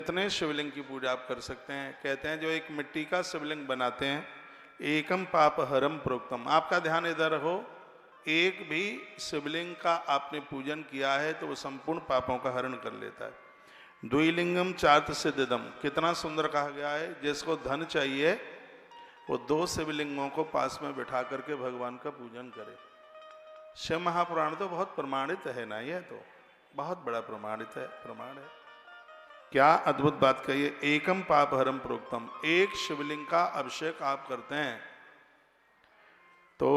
कितने शिवलिंग की पूजा आप कर सकते हैं? कहते हैं जो एक मिट्टी का शिवलिंग बनाते हैं, एकम पाप हरम प्रोक्तम। आपका ध्यान इधर हो, एक भी शिवलिंग का आपने पूजन किया है तो वो संपूर्ण पापों का हरण कर लेता है। द्विलिंगम चार्थ सिद्धिदम, कितना सुंदर कहा गया है। जिसको धन चाहिए वो दो शिवलिंगों को पास में बिठा करके भगवान का पूजन करे। शिव महापुराण तो बहुत प्रमाणित है ना, यह तो बहुत बड़ा प्रमाणित है, प्रमाण है। क्या अद्भुत बात कही है। एकम पाप हरम प्रोक्तम, एक शिवलिंग का अभिषेक आप करते हैं तो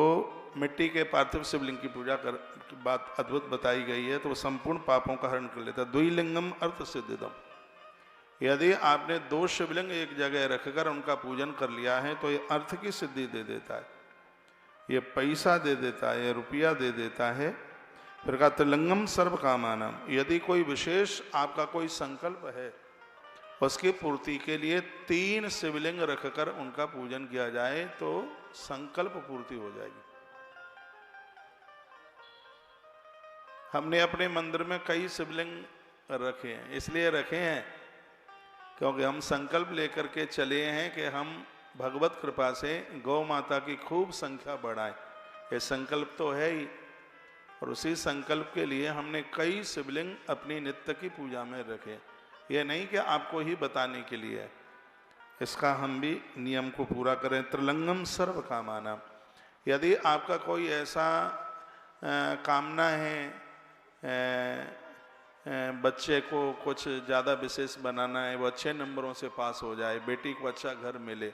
मिट्टी के पार्थिव शिवलिंग की पूजा कर की बात अद्भुत बताई गई है, तो वो संपूर्ण पापों का हरण कर लेता है। द्विलिंगम अर्थ सिद्धिदम, यदि आपने दो शिवलिंग एक जगह रखकर उनका पूजन कर लिया है तो ये अर्थ की सिद्धि दे देता है, ये पैसा दे देता है, ये रुपया दे देता है। फिर कहा त्रिलिंगम सर्व कामानम, यदि कोई विशेष आपका कोई संकल्प है उसकी पूर्ति के लिए 3 शिवलिंग रखकर उनका पूजन किया जाए तो संकल्प पूर्ति हो जाएगी। हमने अपने मंदिर में कई शिवलिंग रखे हैं, इसलिए रखे हैं क्योंकि हम संकल्प लेकर के चले हैं कि हम भगवत कृपा से गौ माता की खूब संख्या बढ़ाएं। ये संकल्प तो है ही, और उसी संकल्प के लिए हमने कई शिवलिंग अपनी नित्य की पूजा में रखे। ये नहीं कि आपको ही बताने के लिए है, इसका हम भी नियम को पूरा करें। त्रिलिंगम सर्व कामाना, यदि आपका कोई ऐसा कामना है, बच्चे को कुछ ज़्यादा विशेष बनाना है, वो अच्छे नंबरों से पास हो जाए, बेटी को अच्छा घर मिले,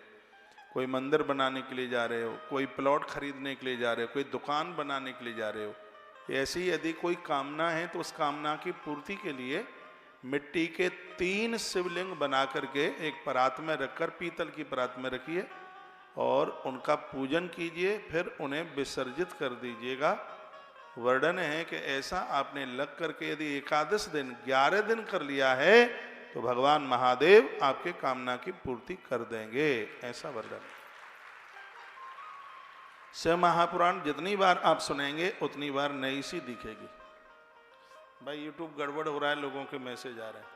कोई मंदिर बनाने के लिए जा रहे हो, कोई प्लॉट खरीदने के लिए जा रहे हो, कोई दुकान बनाने के लिए जा रहे हो, ऐसी यदि कोई कामना है तो उस कामना की पूर्ति के लिए मिट्टी के 3 शिवलिंग बना करके एक परात में रखकर, पीतल की परात में रखिए और उनका पूजन कीजिए, फिर उन्हें विसर्जित कर दीजिएगा। वर्णन है कि ऐसा आपने लग करके यदि 11 दिन 11 दिन कर लिया है तो भगवान महादेव आपके कामना की पूर्ति कर देंगे, ऐसा वर्णन। शिव महापुराण जितनी बार आप सुनेंगे उतनी बार नई सी दिखेगी। भाई यूट्यूब गड़बड़ हो रहा है, लोगों के मैसेज आ रहे हैं।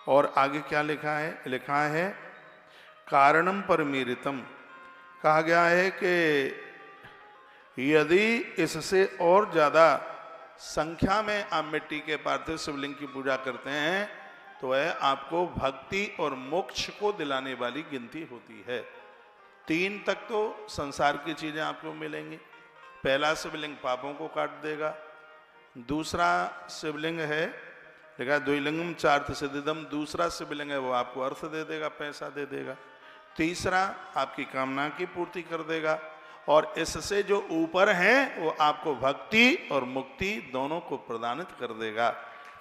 और आगे क्या लिखा है? लिखा है कारणम परमीरितम, कहा गया है कि यदि इससे और ज्यादा संख्या में आप मिट्टी के पार्थिव शिवलिंग की पूजा करते हैं तो वह आपको भक्ति और मोक्ष को दिलाने वाली गिनती होती है। 3 तक तो संसार की चीजें आपको मिलेंगी। पहला शिवलिंग पापों को काट देगा, दूसरा शिवलिंग है देखा द्विलिंगम चार्थ सिद्धिदम, दूसरा शिवलिंग है वो आपको अर्थ दे देगा, पैसा दे देगा, तीसरा आपकी कामना की पूर्ति कर देगा, और इससे जो ऊपर हैं वो आपको भक्ति और मुक्ति दोनों को प्रदानित कर देगा।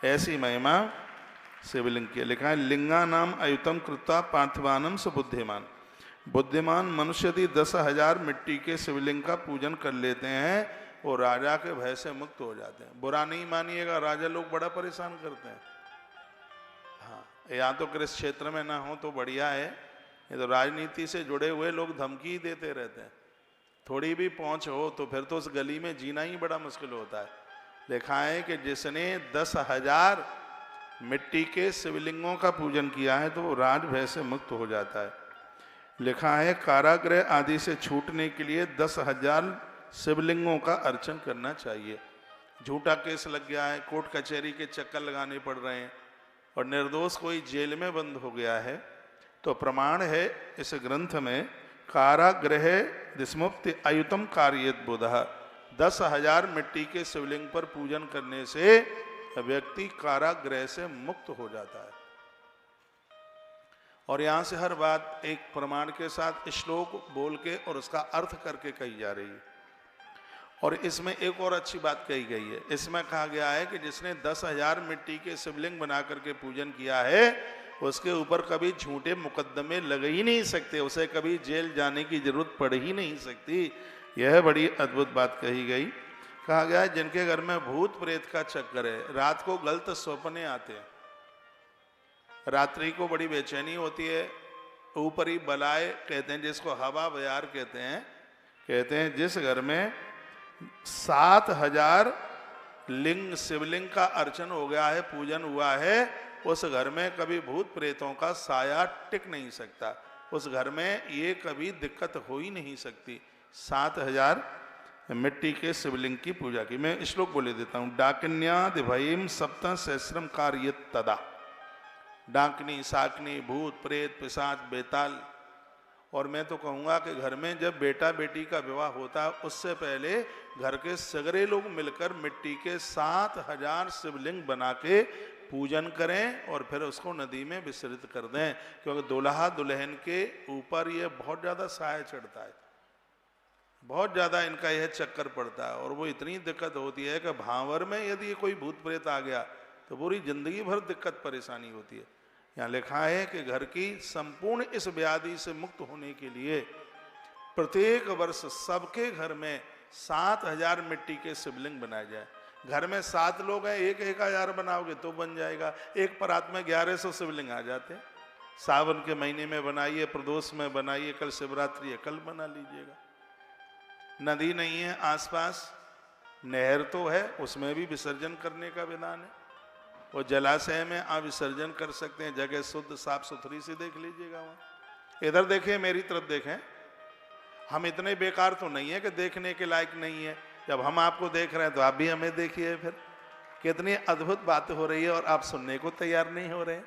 ऐसी महिमा शिवलिंग की। लिखा है लिंगा नाम अयुतम कृता पार्थिवानम स बुद्धिमान, बुद्धिमान मनुष्य यदि 10,000 मिट्टी के शिवलिंग का पूजन कर लेते हैं वो राजा के भय से मुक्त हो जाते हैं। बुरा नहीं मानिएगा, राजा लोग बड़ा परेशान करते हैं। हाँ, या तो कृषि क्षेत्र में ना हो तो बढ़िया है, ये तो राजनीति से जुड़े हुए लोग धमकी ही देते रहते हैं। थोड़ी भी पहुंच हो तो फिर तो उस गली में जीना ही बड़ा मुश्किल होता है। लिखा है कि जिसने 10,000 मिट्टी के शिवलिंगों का पूजन किया है तो वो राज भय से मुक्त हो जाता है। लिखा है कारागृह आदि से छूटने के लिए 10,000 शिवलिंगों का अर्चन करना चाहिए। झूठा केस लग गया है, कोर्ट कचहरी के चक्कर लगाने पड़ रहे हैं और निर्दोष कोई जेल में बंद हो गया है, तो प्रमाण है इस ग्रंथ में कारागृह दिस्मुक्ति अयुतम कार्येत बुधः, 10,000 मिट्टी के शिवलिंग पर पूजन करने से व्यक्ति कारागृह से मुक्त हो जाता है। और यहां से हर बात एक प्रमाण के साथ श्लोक बोल के और उसका अर्थ करके कही जा रही है। और इसमें एक और अच्छी बात कही गई है, इसमें कहा गया है कि जिसने 10,000 मिट्टी के शिवलिंग बना करके पूजन किया है उसके ऊपर कभी झूठे मुकदमे लग ही नहीं सकते, उसे कभी जेल जाने की जरूरत पड़ ही नहीं सकती। यह बड़ी अद्भुत बात कही गई। कहा गया है जिनके घर में भूत प्रेत का चक्कर है, रात को गलत सपने आते हैं, रात्रि को बड़ी बेचैनी होती है, ऊपरी बलाए कहते हैं जिसको हवा बयार कहते हैं जिस घर में 7,000 लिंग शिवलिंग का अर्चन हो गया है, पूजन हुआ है, उस घर में कभी भूत प्रेतों का साया टिक नहीं सकता, उस घर में ये कभी दिक्कत हो ही नहीं सकती। 7000 मिट्टी के शिवलिंग की पूजा की। मैं श्लोक बोले देता हूँ। डाकिन्यादिभयीम सप्त सहस्रम कार्य तदा। डाकनी, साकनी, भूत, प्रेत, पिशाच, बेताल। और मैं तो कहूँगा कि घर में जब बेटा बेटी का विवाह होता है उससे पहले घर के सगरे लोग मिलकर मिट्टी के 7000 शिवलिंग बना के पूजन करें और फिर उसको नदी में विसर्जित कर दें, क्योंकि दुल्हा दुल्हन के ऊपर ये बहुत ज़्यादा साया चढ़ता है, बहुत ज़्यादा इनका यह चक्कर पड़ता है। और वो इतनी दिक्कत होती है कि भांवर में यदि कोई भूत प्रेत आ गया तो पूरी जिंदगी भर दिक्कत परेशानी होती है। यहाँ लिखा है कि घर की संपूर्ण इस व्याधि से मुक्त होने के लिए प्रत्येक वर्ष सबके घर में 7000 मिट्टी के शिवलिंग बनाए जाए। घर में 7 लोग हैं, 1000 बनाओगे तो बन जाएगा। एक परात में 1100 शिवलिंग आ जाते हैं। सावन के महीने में बनाइए, प्रदोष में बनाइए, कल शिवरात्रि है कल बना लीजिएगा। नदी नहीं है आसपास, नहर तो है, उसमें भी विसर्जन करने का विधान है। वो जलाशय में आप विसर्जन कर सकते हैं, जगह शुद्ध साफ सुथरी से देख लीजिएगा। वहाँ इधर देखें, मेरी तरफ देखें। हम इतने बेकार तो नहीं है कि देखने के लायक नहीं है। जब हम आपको देख रहे हैं तो आप भी हमें देखिए। फिर कितनी अद्भुत बात हो रही है और आप सुनने को तैयार नहीं हो रहे।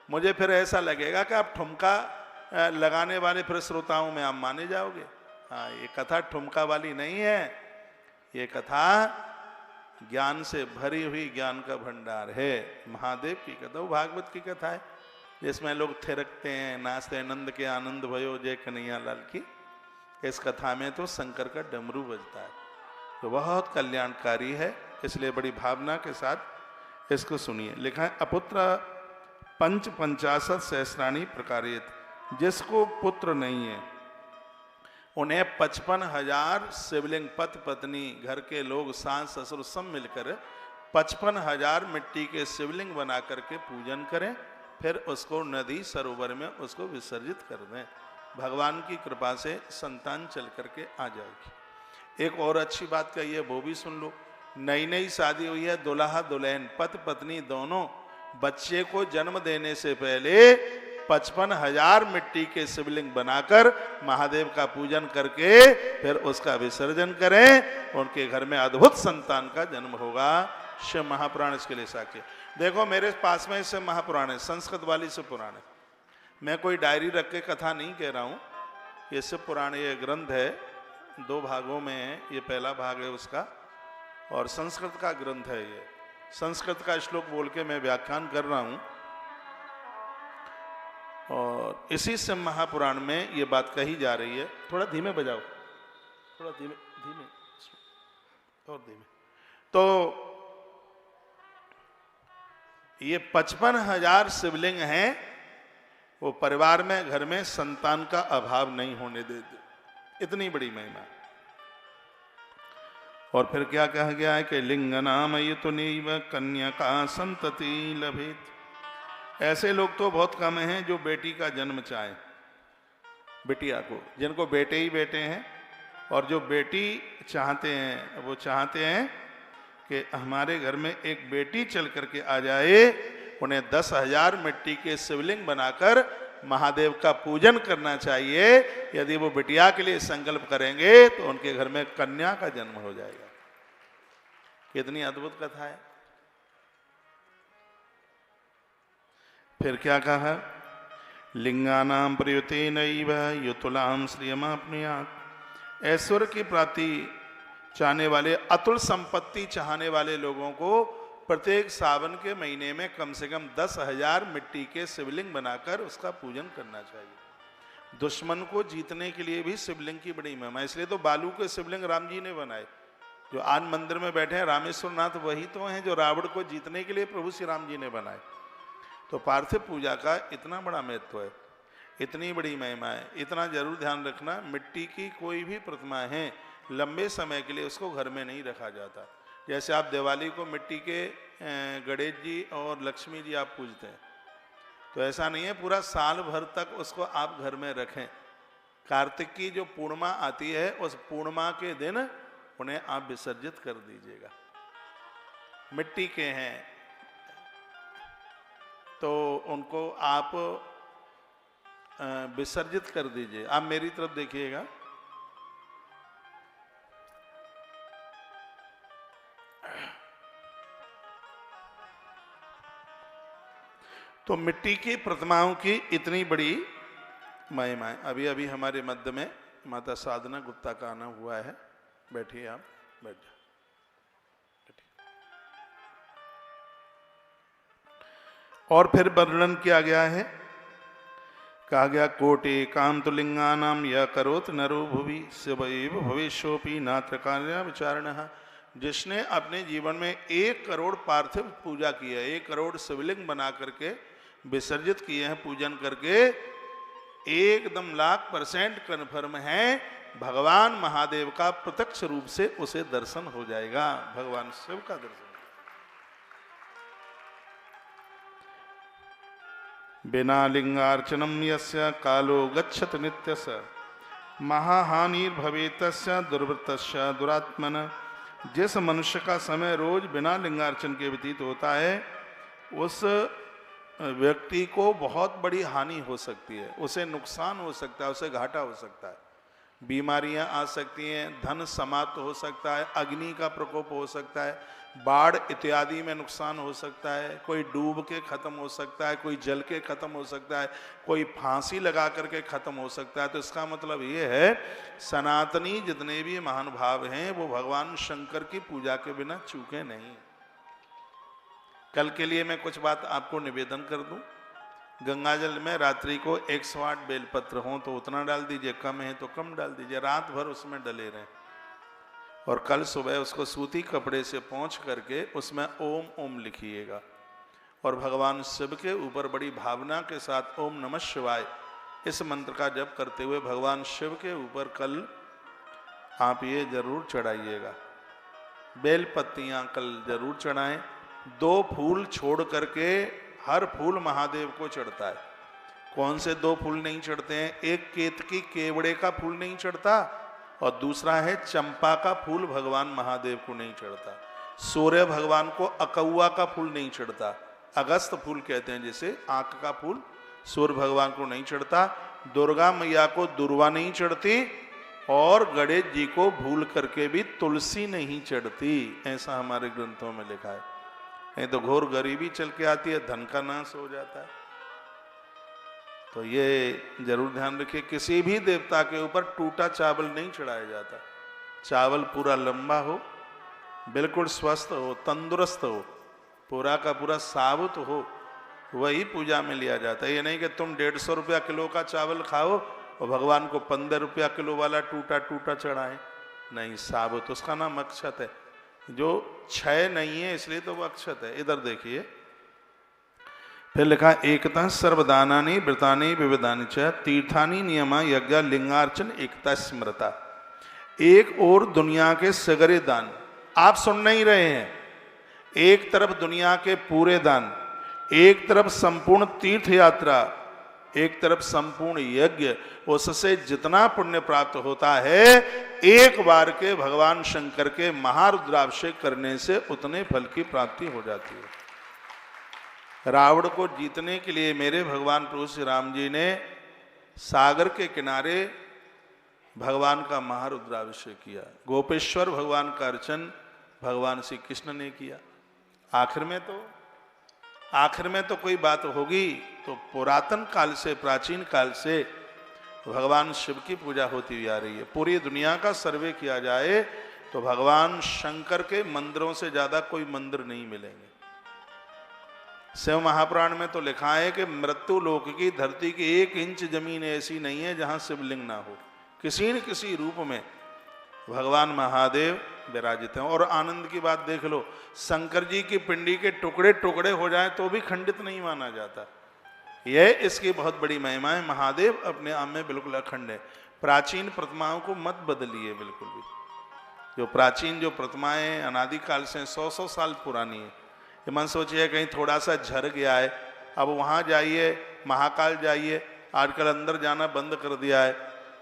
मुझे फिर ऐसा लगेगा कि आप ठुमका लगाने वाले फिर श्रोताओं में आप माने जाओगे। हाँ, ये कथा ठुमका वाली नहीं है, ये कथा ज्ञान से भरी हुई ज्ञान का भंडार है। महादेव की कथा, वो भागवत की कथा है जिसमें लोग थिरकते हैं, नाचते हैं। नंद के आनंद भयो जय कन्हैया लाल की। इस कथा में तो शंकर का डमरू बजता है, तो बहुत कल्याणकारी है, इसलिए बड़ी भावना के साथ इसको सुनिए। लिखा है अपुत्र 55 सहस्राणी प्रकारित। जिसको पुत्र नहीं है उन्हें 55,000 शिवलिंग, पति पत्नी, घर के लोग, सास ससुर सब मिलकर 55,000 मिट्टी के शिवलिंग बना करके पूजन करें, फिर उसको नदी सरोवर में उसको विसर्जित कर दें। भगवान की कृपा से संतान चल करके आ जाएगी। एक और अच्छी बात कही है, वो भी सुन लो। नई नई शादी हुई है, दुल्हा दुल्हन पति पत्नी दोनों, बच्चे को जन्म देने से पहले 55,000 मिट्टी के शिवलिंग बनाकर महादेव का पूजन करके फिर उसका विसर्जन करें, उनके घर में अद्भुत संतान का जन्म होगा। शिव महापुराण इसके लिए साक्ष्य। देखो मेरे पास में शिव महापुराण है, संस्कृत वाली शिव पुराण है। मैं कोई डायरी रख के कथा नहीं कह रहा हूँ। ये शिव पुराण, ये ग्रंथ है, 2 भागों में है। ये पहला भाग है उसका, और संस्कृत का ग्रंथ है। ये संस्कृत का श्लोक बोल के मैं व्याख्यान कर रहा हूँ, और इसी शिव महापुराण में ये बात कही जा रही है। थोड़ा धीमे बजाओ, थोड़ा धीमे धीमे और धीमे। तो ये 55,000 शिवलिंग हैं, वो परिवार में, घर में संतान का अभाव नहीं होने देते। इतनी बड़ी महिमा। और फिर क्या कहा गया है कि लिंग नाम युतनीव कन्या का संतति लभित। ऐसे लोग तो बहुत कम हैं जो बेटी का जन्म चाहें, बिटिया को, जिनको बेटे ही बेटे हैं। और जो बेटी चाहते हैं वो चाहते हैं कि हमारे घर में एक बेटी चल करके आ जाए। उन्हें 10,000 मिट्टी के शिवलिंग बनाकर महादेव का पूजन करना चाहिए। यदि वो बिटिया के लिए संकल्प करेंगे तो उनके घर में कन्या का जन्म हो जाएगा। कितनी अद्भुत कथा है। फिर क्या कहा, लिंगानाम प्रयुतेनैव युतुलाम श्रियमाप्नुयात्। ऐश्वर्य की प्राप्ति चाहने वाले, अतुल संपत्ति चाहने वाले लोगों को प्रत्येक सावन के महीने में कम से कम 10,000 मिट्टी के शिवलिंग बनाकर उसका पूजन करना चाहिए। दुश्मन को जीतने के लिए भी शिवलिंग की बड़ी महिमा। इसलिए तो बालू के शिवलिंग राम जी ने बनाए। जो आज मंदिर में बैठे हैं रामेश्वर नाथ, वही तो हैं जो रावण को जीतने के लिए प्रभु श्री राम जी ने बनाए। तो पार्थिव पूजा का इतना बड़ा महत्व है, इतनी बड़ी महिमा है। इतना जरूर ध्यान रखना, मिट्टी की कोई भी प्रतिमा है लंबे समय के लिए उसको घर में नहीं रखा जाता। जैसे आप दिवाली को मिट्टी के गणेश जी और लक्ष्मी जी आप पूजते हैं, तो ऐसा नहीं है पूरा साल भर तक उसको आप घर में रखें। कार्तिक की जो पूर्णिमा आती है, उस पूर्णिमा के दिन उन्हें आप विसर्जित कर दीजिएगा। मिट्टी के हैं, तो उनको आप विसर्जित कर दीजिए। आप मेरी तरफ देखिएगा। तो मिट्टी की प्रतिमाओं की इतनी बड़ी महिमा है। अभी अभी हमारे मध्य में माता साधना गुप्ता का आना हुआ है। बैठिए, आप बैठ जाओ। और फिर वर्णन किया गया है, कहा गया कोटि कांतुलिंगानाम या करोत नरो भुवि शिवैव भविष्योपि नात्र कार्य विचारणः। जिसने अपने जीवन में 1 करोड़ पार्थिव पूजा की है, 1 करोड़ शिवलिंग बना करके विसर्जित किए हैं पूजन करके, एकदम 100% कन्फर्म है भगवान महादेव का प्रत्यक्ष रूप से उसे दर्शन हो जाएगा, भगवान शिव का दर्शन। बिना लिंगार्चनम यस्य कालो गच्छत नित्यस महाहानिर्भवेतस्य दुर्वृत्तस्य दुरात्मन। जिस मनुष्य का समय रोज बिना लिंगार्चन के व्यतीत होता है, उस व्यक्ति को बहुत बड़ी हानि हो सकती है, उसे नुकसान हो सकता है, उसे घाटा हो सकता है, बीमारियां आ सकती हैं, धन समाप्त हो सकता है, अग्नि का प्रकोप हो सकता है, बाढ़ इत्यादि में नुकसान हो सकता है, कोई डूब के खत्म हो सकता है, कोई जल के खत्म हो सकता है, कोई फांसी लगा करके खत्म हो सकता है। तो इसका मतलब ये है, सनातनी जितने भी महानुभाव हैं वो भगवान शंकर की पूजा के बिना चूके नहीं। कल के लिए मैं कुछ बात आपको निवेदन कर दूं। गंगाजल में रात्रि को 108 बेलपत्र हों तो उतना डाल दीजिए, कम है तो कम डाल दीजिए, रात भर उसमें डले रहें। और कल सुबह उसको सूती कपड़े से पोंछ करके उसमें ओम ओम लिखिएगा और भगवान शिव के ऊपर बड़ी भावना के साथ ओम नमः शिवाय इस मंत्र का जप करते हुए भगवान शिव के ऊपर कल आप ये जरूर चढ़ाइएगा। बेल पत्तियां कल जरूर चढ़ाएं। 2 फूल छोड़ करके हर फूल महादेव को चढ़ता है। कौन से 2 फूल नहीं चढ़ते हैं? एक केतकी केवड़े का फूल नहीं चढ़ता और दूसरा है चंपा का फूल भगवान महादेव को नहीं चढ़ता। सूर्य भगवान को अकौआ का फूल नहीं चढ़ता, अगस्त फूल कहते हैं जिसे, आंख का फूल सूर्य भगवान को नहीं चढ़ता। दुर्गा मैया को दुर्वा नहीं चढ़ती और गणेश जी को भूल करके भी तुलसी नहीं चढ़ती, ऐसा हमारे ग्रंथों में लिखा है। नहीं तो घोर गरीबी चल के आती है, धन का नाश हो जाता है। तो ये जरूर ध्यान रखिए, किसी भी देवता के ऊपर टूटा चावल नहीं चढ़ाया जाता। चावल पूरा लंबा हो, बिल्कुल स्वस्थ हो, तंदुरुस्त हो, पूरा का पूरा साबुत हो, वही पूजा में लिया जाता है। ये नहीं कि तुम 150 रुपया किलो का चावल खाओ और भगवान को 15 रुपया किलो वाला टूटा टूटा चढ़ाएं। नहीं, साबुत, उसका नाम अक्षत है। जो क्षय नहीं है इसलिए तो वो अक्षत है। इधर देखिए, फिर लिखा एकता सर्वदानानि व्रतानि विविधानि च तीर्थानि नियमा यज्ञ लिंगार्चन एकता स्मृता। एक और दुनिया के सगरे दान, आप सुन नहीं रहे हैं, एक तरफ दुनिया के पूरे दान, एक तरफ संपूर्ण तीर्थ यात्रा, एक तरफ संपूर्ण यज्ञ, उससे जितना पुण्य प्राप्त होता है एक बार के भगवान शंकर के महारुद्राभिषेक करने से उतने फल की प्राप्ति हो जाती है। रावण को जीतने के लिए मेरे भगवान प्रभु श्री राम जी ने सागर के किनारे भगवान का महारुद्राभिषेक किया। गोपेश्वर भगवान का अर्चन भगवान श्री कृष्ण ने किया। आखिर में तो कोई बात होगी तो पुरातन काल से, प्राचीन काल से भगवान शिव की पूजा होती हुई आ रही है। पूरी दुनिया का सर्वे किया जाए तो भगवान शंकर के मंदिरों से ज्यादा कोई मंदिर नहीं मिलेंगे। शिव महापुराण में तो लिखा है कि मृत्यु लोक की धरती की 1 इंच जमीन ऐसी नहीं है जहां शिवलिंग ना हो। किसी न किसी रूप में भगवान महादेव विराजित हैं। और आनंद की बात देख लो, शंकर जी की पिंडी के टुकड़े टुकड़े हो जाएं तो भी खंडित नहीं माना जाता। यह इसकी बहुत बड़ी महिमा है। महादेव अपने आप में बिल्कुल अखंड है। प्राचीन प्रतिमाओं को मत बदलिए बिल्कुल भी। जो प्राचीन जो प्रतिमाएं अनादिकाल से 100-100 साल पुरानी है, ये मन सोचिए कहीं थोड़ा सा झर गया है, अब वहाँ जाइए, महाकाल जाइए, आजकल अंदर जाना बंद कर दिया है,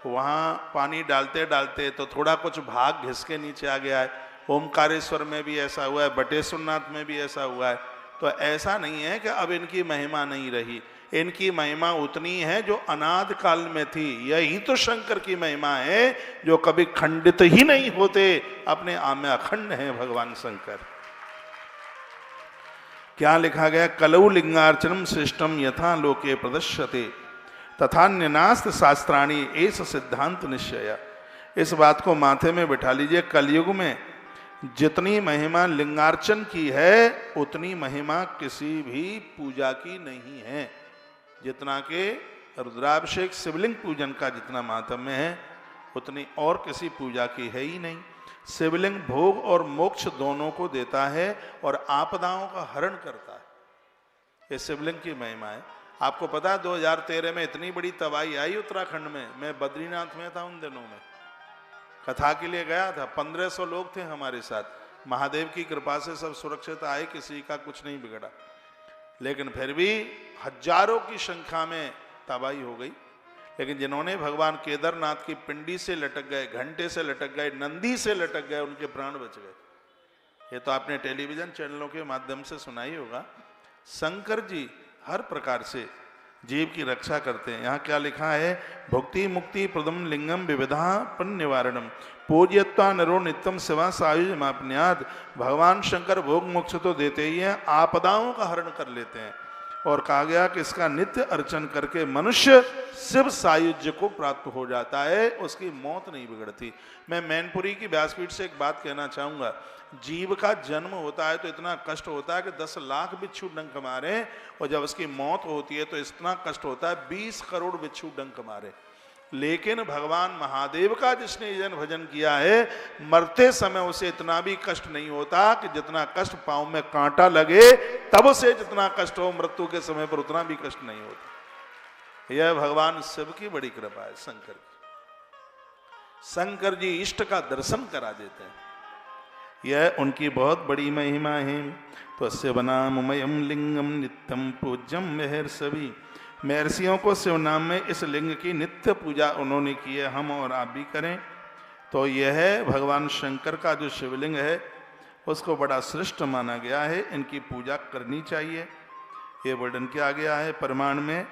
वहाँ पानी डालते डालते तो थोड़ा कुछ भाग घिस के नीचे आ गया है, ओमकारेश्वर में भी ऐसा हुआ है, बटेश्वरनाथ में भी ऐसा हुआ है। तो ऐसा नहीं है कि अब इनकी महिमा नहीं रही, इनकी महिमा उतनी है जो अनाद काल में थी। यही तो शंकर की महिमा है जो कभी खंडित ही नहीं होते, अपने आप में अखंड है भगवान शंकर। क्या लिखा गया? कलौ लिंगार्चनम श्रेष्ठम यथा लोके प्रदर्श्यते तथा न्यनास्त शास्त्राणी एस सिद्धांत निश्चय। इस बात को माथे में बिठा लीजिए, कलयुग में जितनी महिमा लिंगार्चन की है उतनी महिमा किसी भी पूजा की नहीं है। जितना के रुद्राभिषेक शिवलिंग पूजन का जितना महात्म्य है उतनी और किसी पूजा की है ही नहीं। शिवलिंग भोग और मोक्ष दोनों को देता है और आपदाओं का हरण करता है, ये शिवलिंग की महिमा है। आपको पता है 2013 में इतनी बड़ी तबाही आई उत्तराखंड में, मैं बद्रीनाथ में था उन दिनों में, कथा के लिए गया था, 1500 लोग थे हमारे साथ। महादेव की कृपा से सब सुरक्षित आए, किसी का कुछ नहीं बिगड़ा, लेकिन फिर भी हजारों की संख्या में तबाही हो गई। लेकिन जिन्होंने भगवान केदारनाथ की पिंडी से लटक गए, घंटे से लटक गए, नंदी से लटक गए, उनके प्राण बच गए। ये तो आपने टेलीविजन चैनलों के माध्यम से सुना ही होगा। शंकर जी हर प्रकार से जीव की रक्षा करते हैं। यहाँ क्या लिखा है? भुक्ति मुक्ति प्रदम लिंगम विविधा पन निवारणम पूज्यत्वा नरो नित्यम शिवा सायुज मापन्याद। भगवान शंकर भोग मोक्ष तो देते ही हैं, आपदाओं का हरण कर लेते हैं। और कहा गया कि इसका नित्य अर्चन करके मनुष्य शिव सायुज्य को प्राप्त हो जाता है, उसकी मौत नहीं बिगड़ती। मैं मैनपुरी की व्यासपीठ से एक बात कहना चाहूँगा। जीव का जन्म होता है तो इतना कष्ट होता है कि 10 लाख बिच्छू डंक मारे, और जब उसकी मौत होती है तो इतना कष्ट होता है 20 करोड़ बिच्छू डंक मारे। लेकिन भगवान महादेव का जिसने जन भजन किया है, मरते समय उसे इतना भी कष्ट नहीं होता कि जितना कष्ट पांव में कांटा लगे तब उसे जितना कष्ट हो, मृत्यु के समय पर उतना भी कष्ट नहीं होता। यह भगवान शिव की बड़ी कृपा है। शंकर की, शंकर जी इष्ट का दर्शन करा देते हैं, यह उनकी बहुत बड़ी महिमा है। तो अस्य बनाममयम लिंगम नित्यम पूज्यम महर्षि। महर्षियों को शिव नाम में इस लिंग की नित्य पूजा उन्होंने की है, हम और आप भी करें। तो यह है भगवान शंकर का जो शिवलिंग है उसको बड़ा श्रेष्ठ माना गया है, इनकी पूजा करनी चाहिए। ये वर्णन किया गया है प्रमाण में।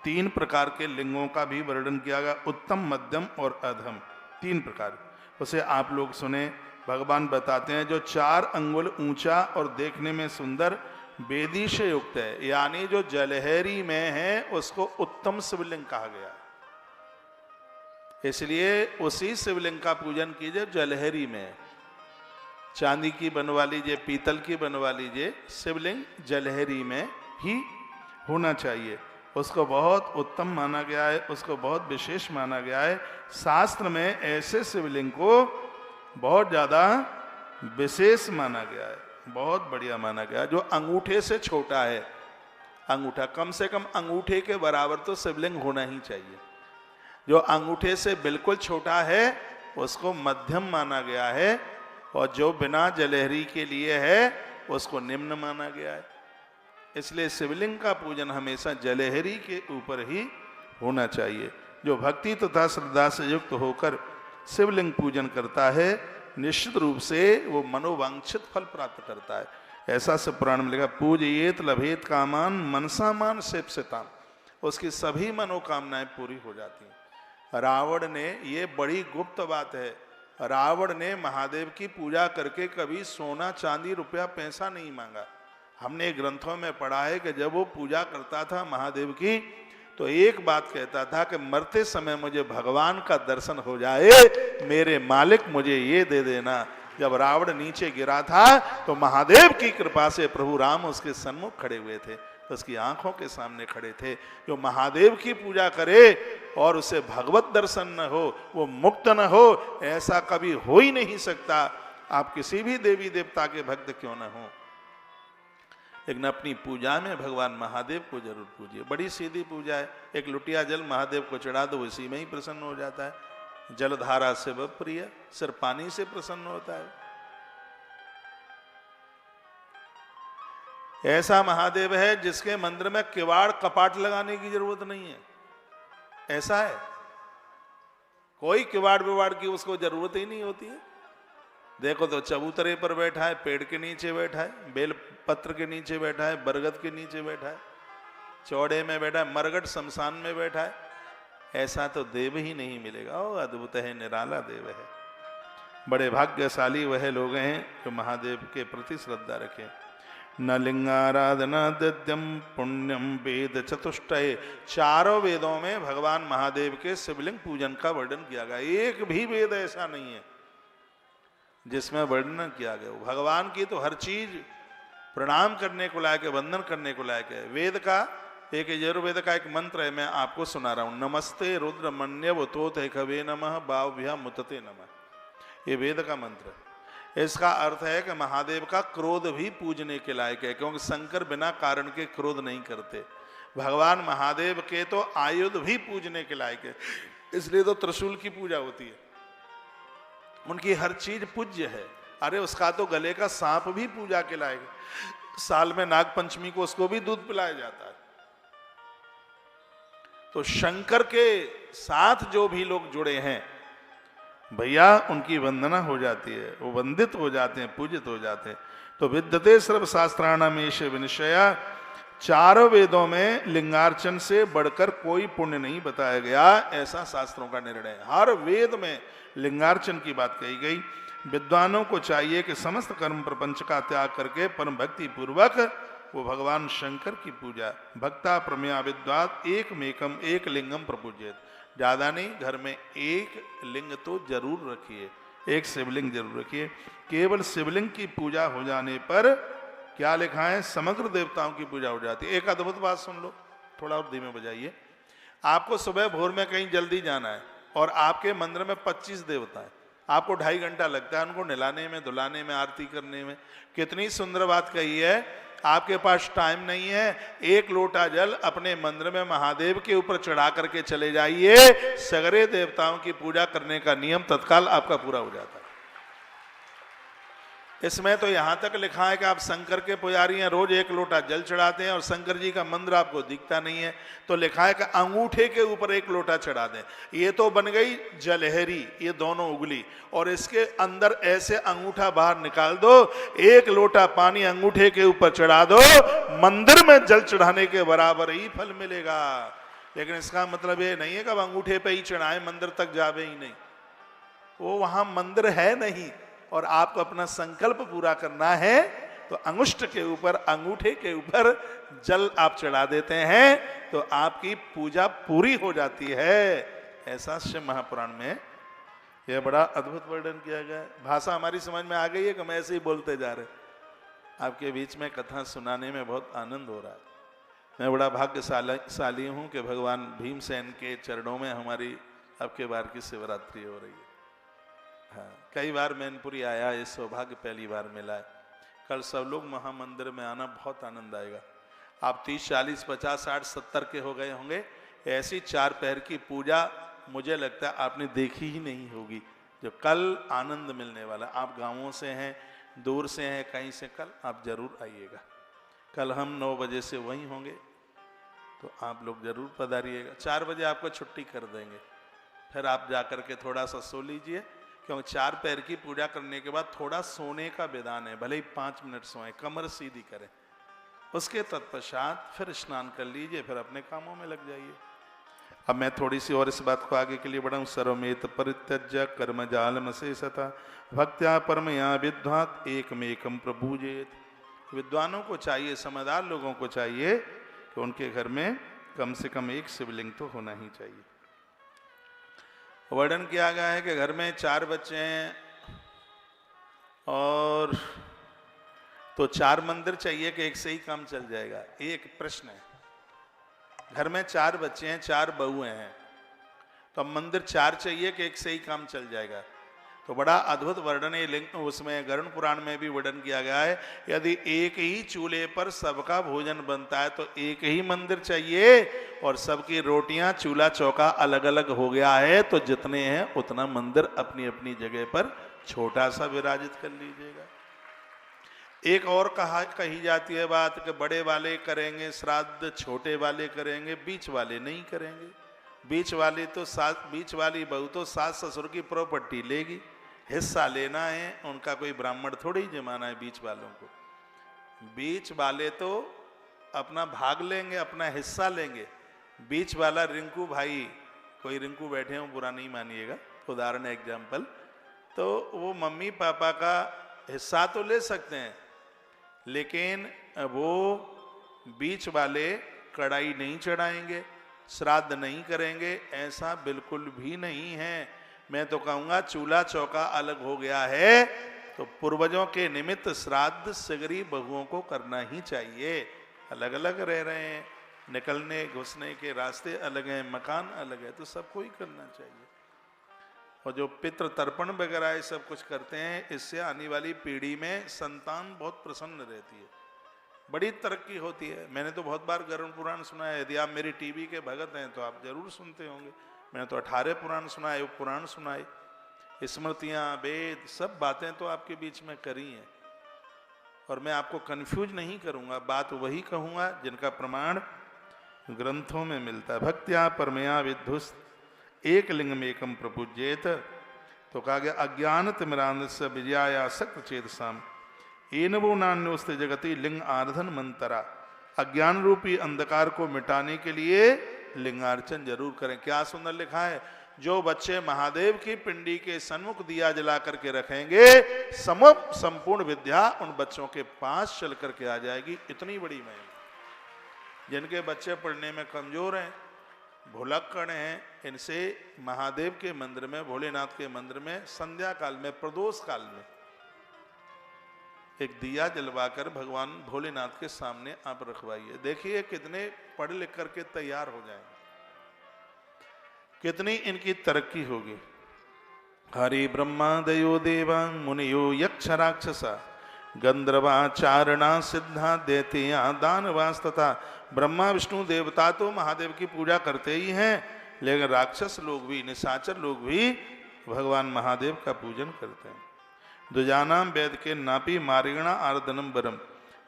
3 प्रकार के लिंगों का भी वर्णन किया गया, उत्तम, मध्यम और अधम, 3 प्रकार। उसे आप लोग सुने। भगवान बताते हैं जो 4 अंगुल ऊंचा और देखने में सुंदर वेदी से युक्त है, यानी जो जलहरी में है, उसको उत्तम शिवलिंग कहा गया है। इसलिए उसी शिवलिंग का पूजन कीजिए जलहरी में। चांदी की बनवा लीजिए, पीतल की बनवा लीजिए, शिवलिंग जलहरी में ही होना चाहिए। उसको बहुत उत्तम माना गया है, उसको बहुत विशेष माना गया है। शास्त्र में ऐसे शिवलिंग को बहुत ज़्यादा विशेष माना गया है, बहुत बढ़िया माना गया। जो अंगूठे से छोटा है, अंगूठा कम से कम अंगूठे के बराबर तो शिवलिंग होना ही चाहिए। जो अंगूठे से बिल्कुल छोटा है उसको मध्यम माना गया है, और जो बिना जलहरी के लिए है उसको निम्न माना गया है। इसलिए शिवलिंग का पूजन हमेशा जलहरी के ऊपर ही होना चाहिए। जो भक्ति तथा श्रद्धा से युक्त होकर शिवलिंग पूजन करता है, निश्चित रूप से वो मनोवांछित फल प्राप्त करता है। ऐसा सब पुराण में लिखा, पूजयेत लभेत कामान मनसा मान सेप्सिताम। उसकी सभी मनोकामनाएं पूरी हो जाती हैं। रावण ने, ये बड़ी गुप्त बात है, रावण ने महादेव की पूजा करके कभी सोना चांदी रुपया पैसा नहीं मांगा। हमने ग्रंथों में पढ़ा है कि जब वो पूजा करता था महादेव की तो एक बात कहता था कि मरते समय मुझे भगवान का दर्शन हो जाए, मेरे मालिक मुझे ये दे देना। जब रावण नीचे गिरा था तो महादेव की कृपा से प्रभु राम उसके सन्मुख खड़े हुए थे, उसकी आंखों के सामने खड़े थे। जो महादेव की पूजा करे और उसे भगवत दर्शन न हो, वो मुक्त न हो, ऐसा कभी हो ही नहीं सकता। आप किसी भी देवी देवता के भक्त क्यों न हो, लेकिन अपनी पूजा में भगवान महादेव को जरूर पूजिए। बड़ी सीधी पूजा है, एक लुटिया जल महादेव को चढ़ा दो, इसी में ही प्रसन्न हो जाता है। जलधारा से वह प्रिय, सिर्फ पानी से प्रसन्न होता है। ऐसा महादेव है जिसके मंदिर में किवाड़ कपाट लगाने की जरूरत नहीं है। ऐसा है, कोई किवाड़ विवाड़ की उसको जरूरत ही नहीं होती है। देखो तो चबूतरे पर बैठा है, पेड़ के नीचे बैठा है, बेल पत्र के नीचे बैठा है, बरगद के नीचे बैठा है, चौड़े में बैठा है, मरगट शमशान में बैठा है। ऐसा तो देव ही नहीं मिलेगा। ओ अद्भुत है, निराला देव है। बड़े भाग्यशाली वह लोग हैं जो महादेव के प्रति श्रद्धा रखें। न लिंगाराधना दद्यम पुण्यम वेद चतुष्टय। चारों वेदों में भगवान महादेव के शिवलिंग पूजन का वर्णन किया गया। एक भी वेद ऐसा नहीं है जिसमें वर्णन किया गया। भगवान की तो हर चीज प्रणाम करने को लायक है, वंदन करने को लायक है। वेद का एक यजुर्वेद का एक मंत्र है, मैं आपको सुना रहा हूं। नमस्ते रुद्र मन्यव तोते कवे नमः बाव्या मुतते नमः। ये वेद का मंत्र है। इसका अर्थ है कि महादेव का क्रोध भी पूजने के लायक है, क्योंकि शंकर बिना कारण के क्रोध नहीं करते। भगवान महादेव के तो आयुध भी पूजने के लायक है, इसलिए तो त्रिशूल की पूजा होती है। उनकी हर चीज पूज्य है। अरे उसका तो गले का सांप भी पूजा के लायक है। साल में नाग पंचमी को उसको भी दूध पिलाया जाता है। तो शंकर के साथ जो भी लोग जुड़े हैं भैया, उनकी वंदना हो जाती है, वो वंदित हो जाते हैं, पूजित हो जाते हैं। तो विद्यते सर्व शास्त्राणामेश विनिश्चया। चारों वेदों में लिंगार्चन से बढ़कर कोई पुण्य नहीं बताया गया, ऐसा शास्त्रों का निर्णय है। हर वेद में लिंगार्चन की बात कही गई। विद्वानों को चाहिए कि समस्त कर्म प्रपंच का त्याग करके परम भक्ति पूर्वक वो भगवान शंकर की पूजा। भक्ता प्रमेया विद्वात एकमेकम एक लिंगम प्रपूज्येत। ज़्यादा नहीं, घर में एक लिंग तो जरूर रखिए, एक शिवलिंग जरूर रखिए। केवल शिवलिंग की पूजा हो जाने पर क्या लिखा है, समग्र देवताओं की पूजा हो जाती है। एक अद्भुत बात सुन लो, थोड़ा और धीमे बजाइए। आपको सुबह भोर में कहीं जल्दी जाना है और आपके मंदिर में 25 देवता है, आपको 2.5 घंटा लगता है उनको नहलाने में, धुलाने में, आरती करने में। कितनी सुंदर बात कही है। आपके पास टाइम नहीं है, एक लोटा जल अपने मंदिर में महादेव के ऊपर चढ़ा करके चले जाइए, सगरे देवताओं की पूजा करने का नियम तत्काल आपका पूरा हो जाता है। इसमें तो यहां तक लिखा है कि आप शंकर के पुजारी हैं, रोज एक लोटा जल चढ़ाते हैं और शंकर जी का मंदिर आपको दिखता नहीं है, तो लिखा है कि अंगूठे के ऊपर एक लोटा चढ़ा दें। ये तो बन गई जलहरी, ये दोनों उंगली, और इसके अंदर ऐसे अंगूठा बाहर निकाल दो, एक लोटा पानी अंगूठे के ऊपर चढ़ा दो, मंदिर में जल चढ़ाने के बराबर ही फल मिलेगा। लेकिन इसका मतलब ये नहीं है कि अब अंगूठे पे ही चढ़ाए, मंदिर तक जावे ही नहीं, वो वहां मंदिर है नहीं। और आपको अपना संकल्प पूरा करना है तो अंगुष्ठ के ऊपर, अंगूठे के ऊपर जल आप चढ़ा देते हैं तो आपकी पूजा पूरी हो जाती है। ऐसा शिव महापुराण में यह बड़ा अद्भुत वर्णन किया गया है। भाषा हमारी समझ में आ गई है कि हम ऐसे ही बोलते जा रहे, आपके बीच में कथा सुनाने में बहुत आनंद हो रहा है। मैं बड़ा भाग्यशाली हूँ कि भगवान भीमसेन के चरणों में हमारी अब के बार की शिवरात्रि हो रही है। हाँ, कई बार मैनपुरी आया, ये सौभाग्य पहली बार मिला है। कल सब लोग महामंदिर में आना, बहुत आनंद आएगा। आप 30, 40, 50, 60, 70 के हो गए होंगे। ऐसी 4 पहर की पूजा मुझे लगता है आपने देखी ही नहीं होगी, जो कल आनंद मिलने वाला। आप गांवों से हैं, दूर से हैं, कहीं से, कल आप जरूर आइएगा। कल हम 9 बजे से वहीं होंगे, तो आप लोग जरूर पधारिएगा। 4 बजे आपको छुट्टी कर देंगे, फिर आप जाकर के थोड़ा सा सो लीजिए, क्योंकि 4 पैर की पूजा करने के बाद थोड़ा सोने का विधान है। भले ही 5 मिनट सोएं, कमर सीधी करें, उसके तत्पश्चात फिर स्नान कर लीजिए, फिर अपने कामों में लग जाइए। अब मैं थोड़ी सी और इस बात को आगे के लिए बढ़ाऊं। सर्वमेत परित्यज्य कर्म जालमशेषतः भक्त्या परमया विद्वात् एकमेकं प्रभुजेत। विद्वानों को चाहिए, समझदार लोगों को चाहिए कि उनके घर में कम से कम एक शिवलिंग तो होना ही चाहिए। वर्णन किया गया है कि घर में 4 बच्चे हैं और तो 4 मंदिर चाहिए कि एक से ही काम चल जाएगा। एक प्रश्न है, घर में 4 बच्चे हैं, 4 बहुएं हैं, तो अब मंदिर 4 चाहिए कि एक से ही काम चल जाएगा। तो बड़ा अद्भुत वर्णन है लिंग, उसमें गरुड़ पुराण में भी वर्णन किया गया है। यदि एक ही चूल्हे पर सबका भोजन बनता है तो एक ही मंदिर चाहिए, और सबकी रोटियां, चूल्हा चौका अलग अलग हो गया है तो जितने हैं उतना मंदिर अपनी अपनी जगह पर छोटा सा विराजित कर लीजिएगा। एक और कही जाती है बात कि बड़े वाले करेंगे श्राद्ध, छोटे वाले करेंगे, बीच वाले नहीं करेंगे। बीच वाली बहू तो सास ससुर की प्रॉपर्टी लेगी, हिस्सा लेना है, उनका कोई ब्राह्मण थोड़ी ही जमाना है बीच वालों को। बीच वाले तो अपना भाग लेंगे, अपना हिस्सा लेंगे। बीच वाला रिंकू भाई, कोई रिंकू बैठे हो बुरा नहीं मानिएगा, उदाहरण एग्जाम्पल, तो वो मम्मी पापा का हिस्सा तो ले सकते हैं, लेकिन वो बीच वाले कढ़ाई नहीं चढ़ाएंगे, श्राद्ध नहीं करेंगे, ऐसा बिल्कुल भी नहीं है। मैं तो कहूँगा चूल्हा चौका अलग हो गया है तो पूर्वजों के निमित्त श्राद्ध सगरी बहुओं को करना ही चाहिए। अलग अलग रह रहे हैं, निकलने घुसने के रास्ते अलग हैं, मकान अलग है, तो सबको ही करना चाहिए। और जो पितृ तर्पण वगैरह ये सब कुछ करते हैं, इससे आने वाली पीढ़ी में संतान बहुत प्रसन्न रहती है, बड़ी तरक्की होती है। मैंने तो बहुत बार गरुड़ पुराण सुना है, यदि आप मेरी टीवी के भगत हैं तो आप जरूर सुनते होंगे। मैंने तो 18 पुराण सुनाए, पुराण सुनाए, स्मृतियाँ, वेद, सब बातें तो आपके बीच में करी हैं। और मैं आपको कंफ्यूज नहीं करूँगा, बात वही कहूँगा जिनका प्रमाण ग्रंथों में मिलता है। भक्त्या परमया विद्धुस एक लिंगम एकम प्रपूज्येत, तो कहा गया अज्ञान तिमिरांधस्य विजयाया सक्त चेतसाम एनवो नान्योस्ते जगति लिंग आराधन मंतरा। अज्ञान रूपी अंधकार को मिटाने के लिए लिंगार्चन जरूर करें। क्या सुंदर लिखा है, जो बच्चे महादेव की पिंडी के सन्मुख दिया जला करके रखेंगे, संपूर्ण विद्या उन बच्चों के पास चल करके आ जाएगी। इतनी बड़ी महिमा। जिनके बच्चे पढ़ने में कमजोर हैं, भुलक्कड़ हैं, इनसे महादेव के मंदिर में, भोलेनाथ के मंदिर में संध्या काल में, प्रदोष काल में एक दिया जलवाकर भगवान भोलेनाथ के सामने आप रखवाइए। देखिए कितने पढ़ लिख करके तैयार हो जाएंगे, कितनी इनकी तरक्की होगी। हरि ब्रह्मा दयो देवा मुनियो यक्ष राक्षसा गंधर्वा चारणा सिद्धा दैत्या दानवास तथा। ब्रह्मा विष्णु देवता तो महादेव की पूजा करते ही हैं, लेकिन राक्षस लोग भी, निशाचर लोग भी भगवान महादेव का पूजन करते हैं। द्वजानाम वेद के नापी मारिगणा आर्दनम बरम।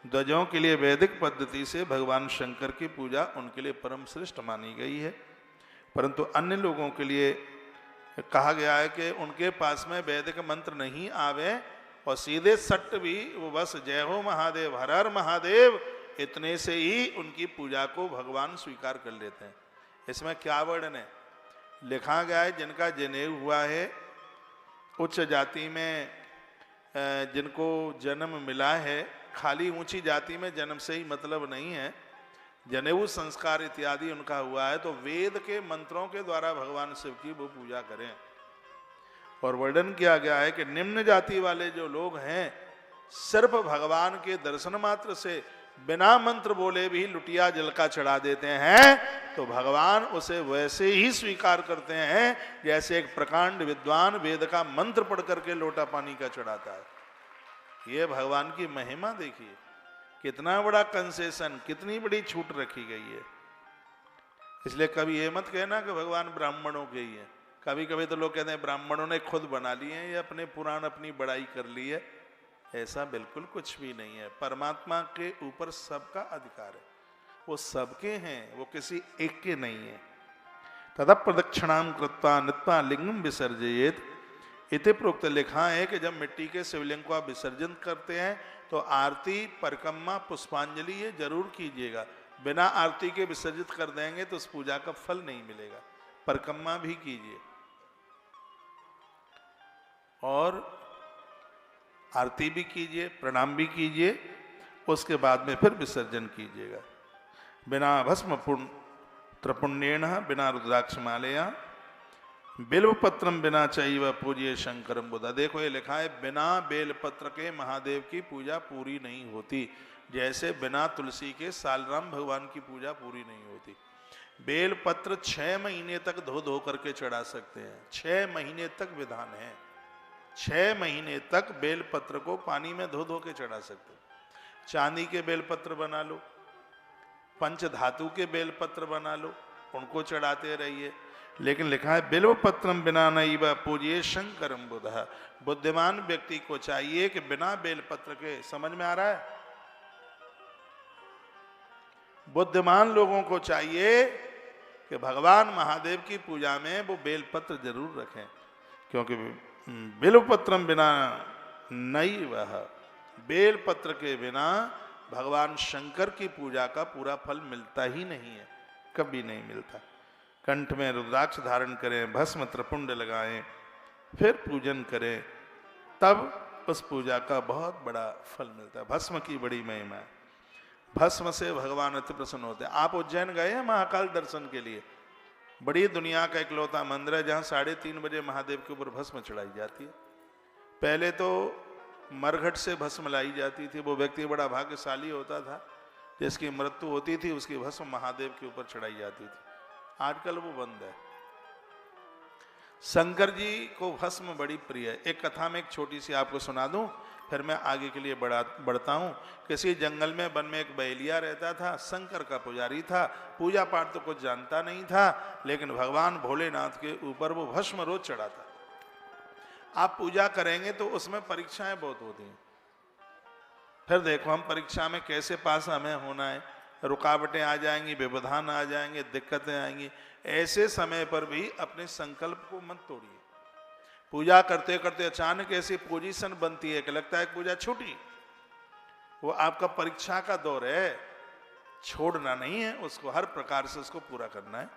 ध्वजों के लिए वैदिक पद्धति से भगवान शंकर की पूजा उनके लिए परम श्रेष्ठ मानी गई है, परंतु अन्य लोगों के लिए कहा गया है कि उनके पास में वैदिक मंत्र नहीं आवे और सीधे सट्ट भी वो बस जय हो महादेव, हर हर महादेव, इतने से ही उनकी पूजा को भगवान स्वीकार कर लेते हैं। इसमें क्या वर्णन है? लिखा गया है जिनका जनेऊ हुआ है, उच्च जाति में जिनको जन्म मिला है, खाली ऊंची जाति में जन्म से ही मतलब नहीं है, जनेऊ संस्कार इत्यादि उनका हुआ है, तो वेद के मंत्रों के द्वारा भगवान शिव की वो पूजा करें। और वर्णन किया गया है कि निम्न जाति वाले जो लोग हैं, सिर्फ भगवान के दर्शन मात्र से बिना मंत्र बोले भी लुटिया जल का चढ़ा देते हैं, तो भगवान उसे वैसे ही स्वीकार करते हैं जैसे एक प्रकांड विद्वान वेद का मंत्र पढ़ करके लोटा पानी का चढ़ाता है। ये भगवान की महिमा देखिए, कितना बड़ा कंसेशन, कितनी बड़ी छूट रखी गई है। इसलिए कभी ये मत कहना कि भगवान ब्राह्मणों के ही है। कभी कभी तो लोग कहते हैं ब्राह्मणों ने खुद बना लिए हैं या अपने पुराण अपनी बड़ाई कर ली है। ऐसा बिल्कुल कुछ भी नहीं है। परमात्मा के ऊपर सबका अधिकार है, वो सबके हैं, वो किसी एक के नहीं है। तदा प्रदक्षिणाम कृत्वा नित्वा लिंगम विसर्जयेत इति प्रोक्त। लिखा है कि जब मिट्टी के शिवलिंग को आप विसर्जन करते हैं तो आरती, परिक्रमा, पुष्पांजलि ये जरूर कीजिएगा। बिना आरती के विसर्जित कर देंगे तो उस पूजा का फल नहीं मिलेगा। परिक्रमा भी कीजिए और आरती भी कीजिए, प्रणाम भी कीजिए, उसके बाद में फिर विसर्जन कीजिएगा। बिना भस्म त्रपुण्येन, बिना रुद्राक्ष मालया, बेल पत्रम बिना चैव पूज्य शंकरम बुधा। देखो ये लिखा है, बिना बेल पत्र के महादेव की पूजा पूरी नहीं होती, जैसे बिना तुलसी के सालराम भगवान की पूजा पूरी नहीं होती। बेल पत्र 6 महीने तक धो धो करके चढ़ा सकते हैं, 6 महीने तक विधान है। 6 महीने तक बेल पत्र को पानी में धो धो के चढ़ा सकते हैं। चांदी के बेल पत्र बना लो, पंच धातु के बेल पत्र बना लो, उनको चढ़ाते रहिए। लेकिन लिखा है बिल्व पत्रम बिना नैव पूज्ये शंकरम बुधा। बुद्धिमान व्यक्ति को चाहिए कि बिना बेल पत्र के, समझ में आ रहा है, बुद्धिमान लोगों को चाहिए कि भगवान महादेव की पूजा में वो बेल पत्र जरूर रखें, क्योंकि बिल्वपत्रम बिना नहीं वह, बेल पत्र के बिना भगवान शंकर की पूजा का पूरा फल मिलता ही नहीं है, कभी नहीं मिलता। कंठ में रुद्राक्ष धारण करें, भस्म त्रिपुंड लगाएं, फिर पूजन करें, तब उस पूजा का बहुत बड़ा फल मिलता है। भस्म की बड़ी महिमा है, भस्म से भगवान अति प्रसन्न होते हैं। आप उज्जैन गए हैं महाकाल दर्शन के लिए? बड़ी दुनिया का इकलौता मंदिर है जहां 3:30 बजे महादेव के ऊपर भस्म चढ़ाई जाती है। पहले तो मरघट से भस्म लाई जाती थी, वो व्यक्ति बड़ा भाग्यशाली होता था, जिसकी मृत्यु होती थी उसकी भस्म महादेव के ऊपर चढ़ाई जाती थी। आजकल वो बंद है। शंकर जी को भस्म बड़ी प्रिय है। एक कथा में एक छोटी सी आपको सुना दूं, फिर मैं आगे के लिए बढ़ता हूं। किसी जंगल में वन में एक बैलिया रहता था, शंकर का पुजारी था, पूजा पाठ तो कुछ जानता नहीं था, लेकिन भगवान भोलेनाथ के ऊपर वो भस्म रोज चढ़ाता। आप पूजा करेंगे तो उसमें परीक्षाएं बहुत होती हैं। फिर देखो हम परीक्षा में कैसे पास हमें होना है, रुकावटें आ जाएंगी, व्यवधान आ जाएंगे, दिक्कतें आएंगी। ऐसे समय पर भी अपने संकल्प को मत तोड़िए। पूजा करते करते अचानक ऐसी पोजीशन बनती है कि लगता है पूजा छूटी, वो आपका परीक्षा का दौर है, छोड़ना नहीं है उसको, हर प्रकार से उसको पूरा करना है।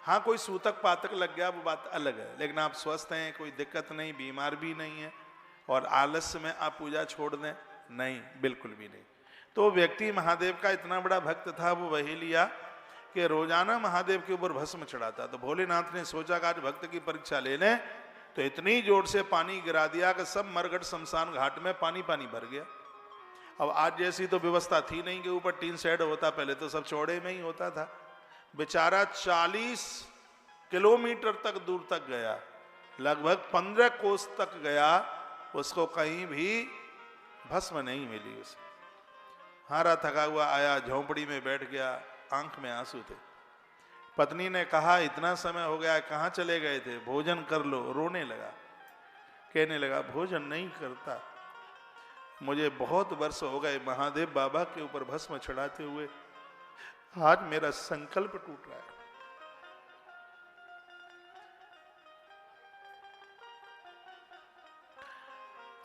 हाँ, कोई सूतक पातक लग गया वो बात अलग है, लेकिन आप स्वस्थ हैं, कोई दिक्कत नहीं, बीमार भी नहीं है, और आलस्य में आप पूजा छोड़ दें, नहीं, बिल्कुल भी नहीं। तो व्यक्ति महादेव का इतना बड़ा भक्त था, वो वही लिया कि रोजाना महादेव के ऊपर भस्म चढ़ाता। तो भोलेनाथ ने सोचा कि आज भक्त की परीक्षा ले लें, तो इतनी जोर से पानी गिरा दिया कि सब मरघट शमशान घाट में पानी पानी भर गया। अब आज जैसी तो व्यवस्था थी नहीं कि ऊपर टीन शेड होता, पहले तो सब चौड़े में ही होता था। बेचारा 40 किलोमीटर तक दूर तक गया, लगभग 15 कोस तक गया, उसको कहीं भी भस्म नहीं मिली। उसे हारा थका हुआ आया, झोंपड़ी में बैठ गया, आंख में आंसू थे। पत्नी ने कहा इतना समय हो गया, कहाँ चले गए थे, भोजन कर लो। रोने लगा, कहने लगा भोजन नहीं करता, मुझे बहुत वर्ष हो गए महादेव बाबा के ऊपर भस्म चढ़ाते हुए, आज मेरा संकल्प टूट रहा है।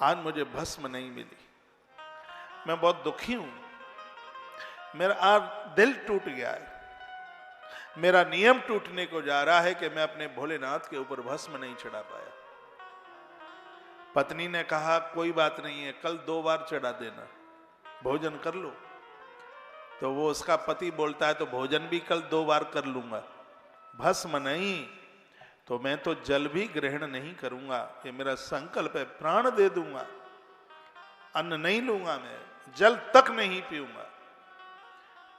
आज मुझे भस्म नहीं मिली, मैं बहुत दुखी हूं, मेरा आज दिल टूट गया है, मेरा नियम टूटने को जा रहा है कि मैं अपने भोलेनाथ के ऊपर भस्म नहीं चढ़ा पाया। पत्नी ने कहा कोई बात नहीं है, कल 2 बार चढ़ा देना, भोजन कर लो। तो वो उसका पति बोलता है तो भोजन भी कल 2 बार कर लूंगा, भस्म नहीं, तो मैं तो जल भी ग्रहण नहीं करूंगा, ये मेरा संकल्प है, प्राण दे दूंगा, अन्न नहीं लूंगा, मैं जल तक नहीं पीऊंगा।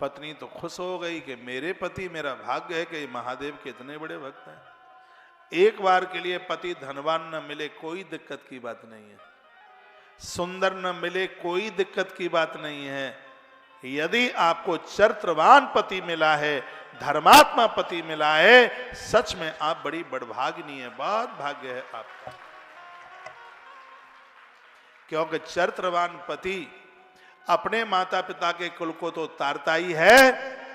पत्नी तो खुश हो गई कि मेरे पति, मेरा भाग्य है कि महादेव के इतने बड़े भक्त हैं। एक बार के लिए पति धनवान न मिले कोई दिक्कत की बात नहीं है, सुंदर न मिले कोई दिक्कत की बात नहीं है। यदि आपको चरित्रवान पति मिला है, धर्मात्मा पति मिला है, सच में आप बड़ी बड़भागिनी है, बहुत भाग्य है आपका। क्योंकि चरित्रवान पति अपने माता पिता के कुल को तो तारता ही है,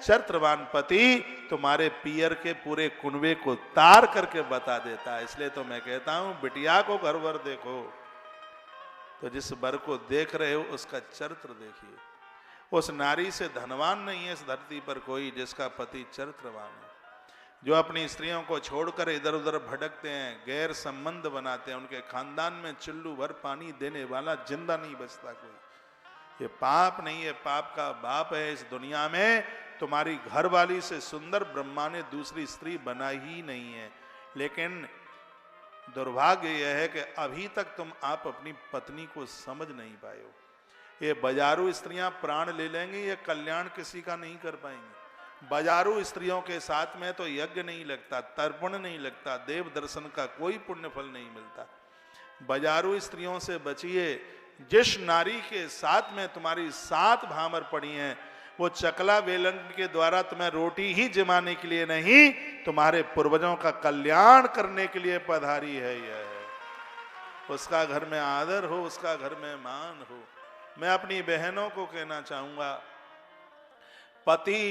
चरित्रवान पति तुम्हारे पियर के पूरे कुनबे को तार करके बता देता है। इसलिए तो मैं कहता हूं बिटिया को घर वर देखो तो जिस वर को देख रहे हो उसका चरित्र देखिए। उस नारी से धनवान नहीं है इस धरती पर कोई जिसका पति चरित्रवान है। जो अपनी स्त्रियों को छोड़कर इधर उधर भटकते हैं, गैर संबंध बनाते हैं, उनके खानदान में चुल्लू भर पानी देने वाला जिंदा नहीं बचता कोई। ये पाप नहीं है, पाप का बाप है। इस दुनिया में तुम्हारी घरवाली से सुंदर ब्रह्मा ने दूसरी स्त्री बनाई ही नहीं है। लेकिन दुर्भाग्य यह है कि अभी तक तुम आप अपनी पत्नी को समझ नहीं पाए हो। ये बाजारू स्त्रियां प्राण ले लेंगी, ये कल्याण किसी का नहीं कर पाएंगी। बाजारू स्त्रियों के साथ में तो यज्ञ नहीं लगता, तर्पण नहीं लगता, देव दर्शन का कोई पुण्य फल नहीं मिलता। बाजारू स्त्रियों से बचिए। जिस नारी के साथ में तुम्हारी 7 भामर पड़ी हैं, वो चकला बेलन के द्वारा तुम्हें रोटी ही जमाने के लिए नहीं, तुम्हारे पूर्वजों का कल्याण करने के लिए पधारी है। यह उसका घर में आदर हो, उसका घर में मान हो। मैं अपनी बहनों को कहना चाहूंगा, पति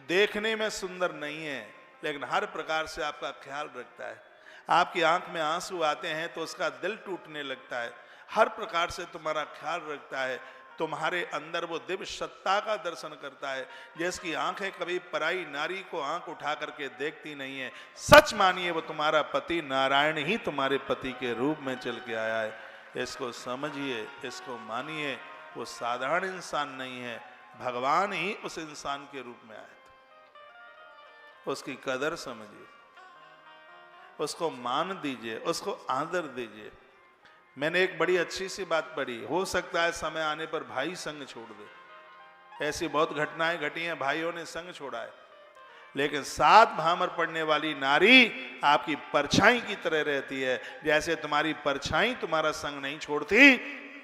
देखने में सुंदर नहीं है लेकिन हर प्रकार से आपका ख्याल रखता है। आपकी आंख में आंसू आते हैं तो उसका दिल टूटने लगता है, हर प्रकार से तुम्हारा ख्याल रखता है, तुम्हारे अंदर वो दिव्य सत्ता का दर्शन करता है, जिसकी आंखें कभी पराई नारी को आंख उठा करके देखती नहीं है। सच मानिए वो तुम्हारा पति नारायण ही तुम्हारे पति के रूप में चल के आया है। इसको समझिए, इसको मानिए। वो साधारण इंसान नहीं है, भगवान ही उस इंसान के रूप में आए थे। उसकी कदर समझिए, उसको मान दीजिए, उसको आदर दीजिए। मैंने एक बड़ी अच्छी सी बात पढ़ी, हो सकता है समय आने पर भाई संग छोड़ दे। ऐसी बहुत घटनाएं घटी हैं, भाइयों ने संग छोड़ा है, लेकिन 7 भामर पढ़ने वाली नारी आपकी परछाई की तरह रहती है। जैसे तुम्हारी परछाई तुम्हारा संग नहीं छोड़ती,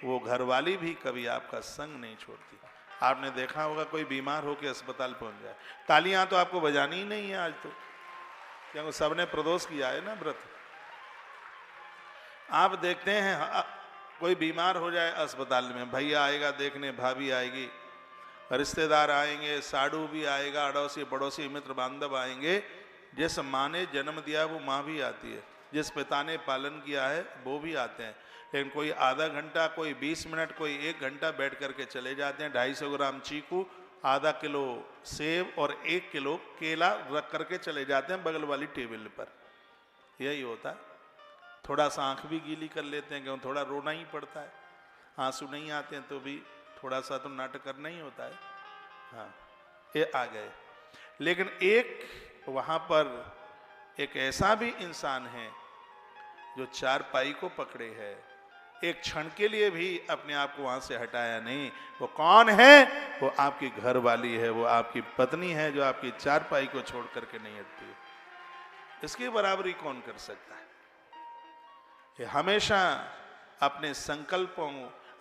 वो घरवाली भी कभी आपका संग नहीं छोड़ती। आपने देखा होगा कोई बीमार होकर अस्पताल पहुंच जाए, तालियां तो आपको बजानी ही नहीं है आज तो, क्योंकि सबने प्रदोष किया है ना, व्रत। आप देखते हैं कोई बीमार हो जाए अस्पताल में, भैया आएगा देखने, भाभी आएगी, रिश्तेदार आएंगे, साडू भी आएगा, अड़ोसी पड़ोसी मित्र बांधव आएंगे। जिस माँ ने जन्म दिया वो माँ भी आती है, जिस पिता ने पालन किया है वो भी आते हैं। लेकिन कोई आधा घंटा, कोई 20 मिनट, कोई 1 घंटा बैठ करके चले जाते हैं। 250 ग्राम चीकू, आधा किलो सेब और 1 किलो केला रख करके चले जाते हैं बगल वाली टेबल पर। यही होता है। थोड़ा सा आंख भी गीली कर लेते हैं, क्योंकि थोड़ा रोना ही पड़ता है। आंसू नहीं आते हैं तो भी थोड़ा सा तो नाटक करना ही होता है। हाँ, ये आ गए। लेकिन एक वहां पर एक ऐसा भी इंसान है जो चारपाई को पकड़े है, एक क्षण के लिए भी अपने आप को वहां से हटाया नहीं। वो कौन है? वो आपकी घरवाली है, वो आपकी पत्नी है, जो आपकी चारपाई को छोड़ करके नहीं हटती। इसकी बराबरी कौन कर सकता है? ये हमेशा अपने संकल्पों,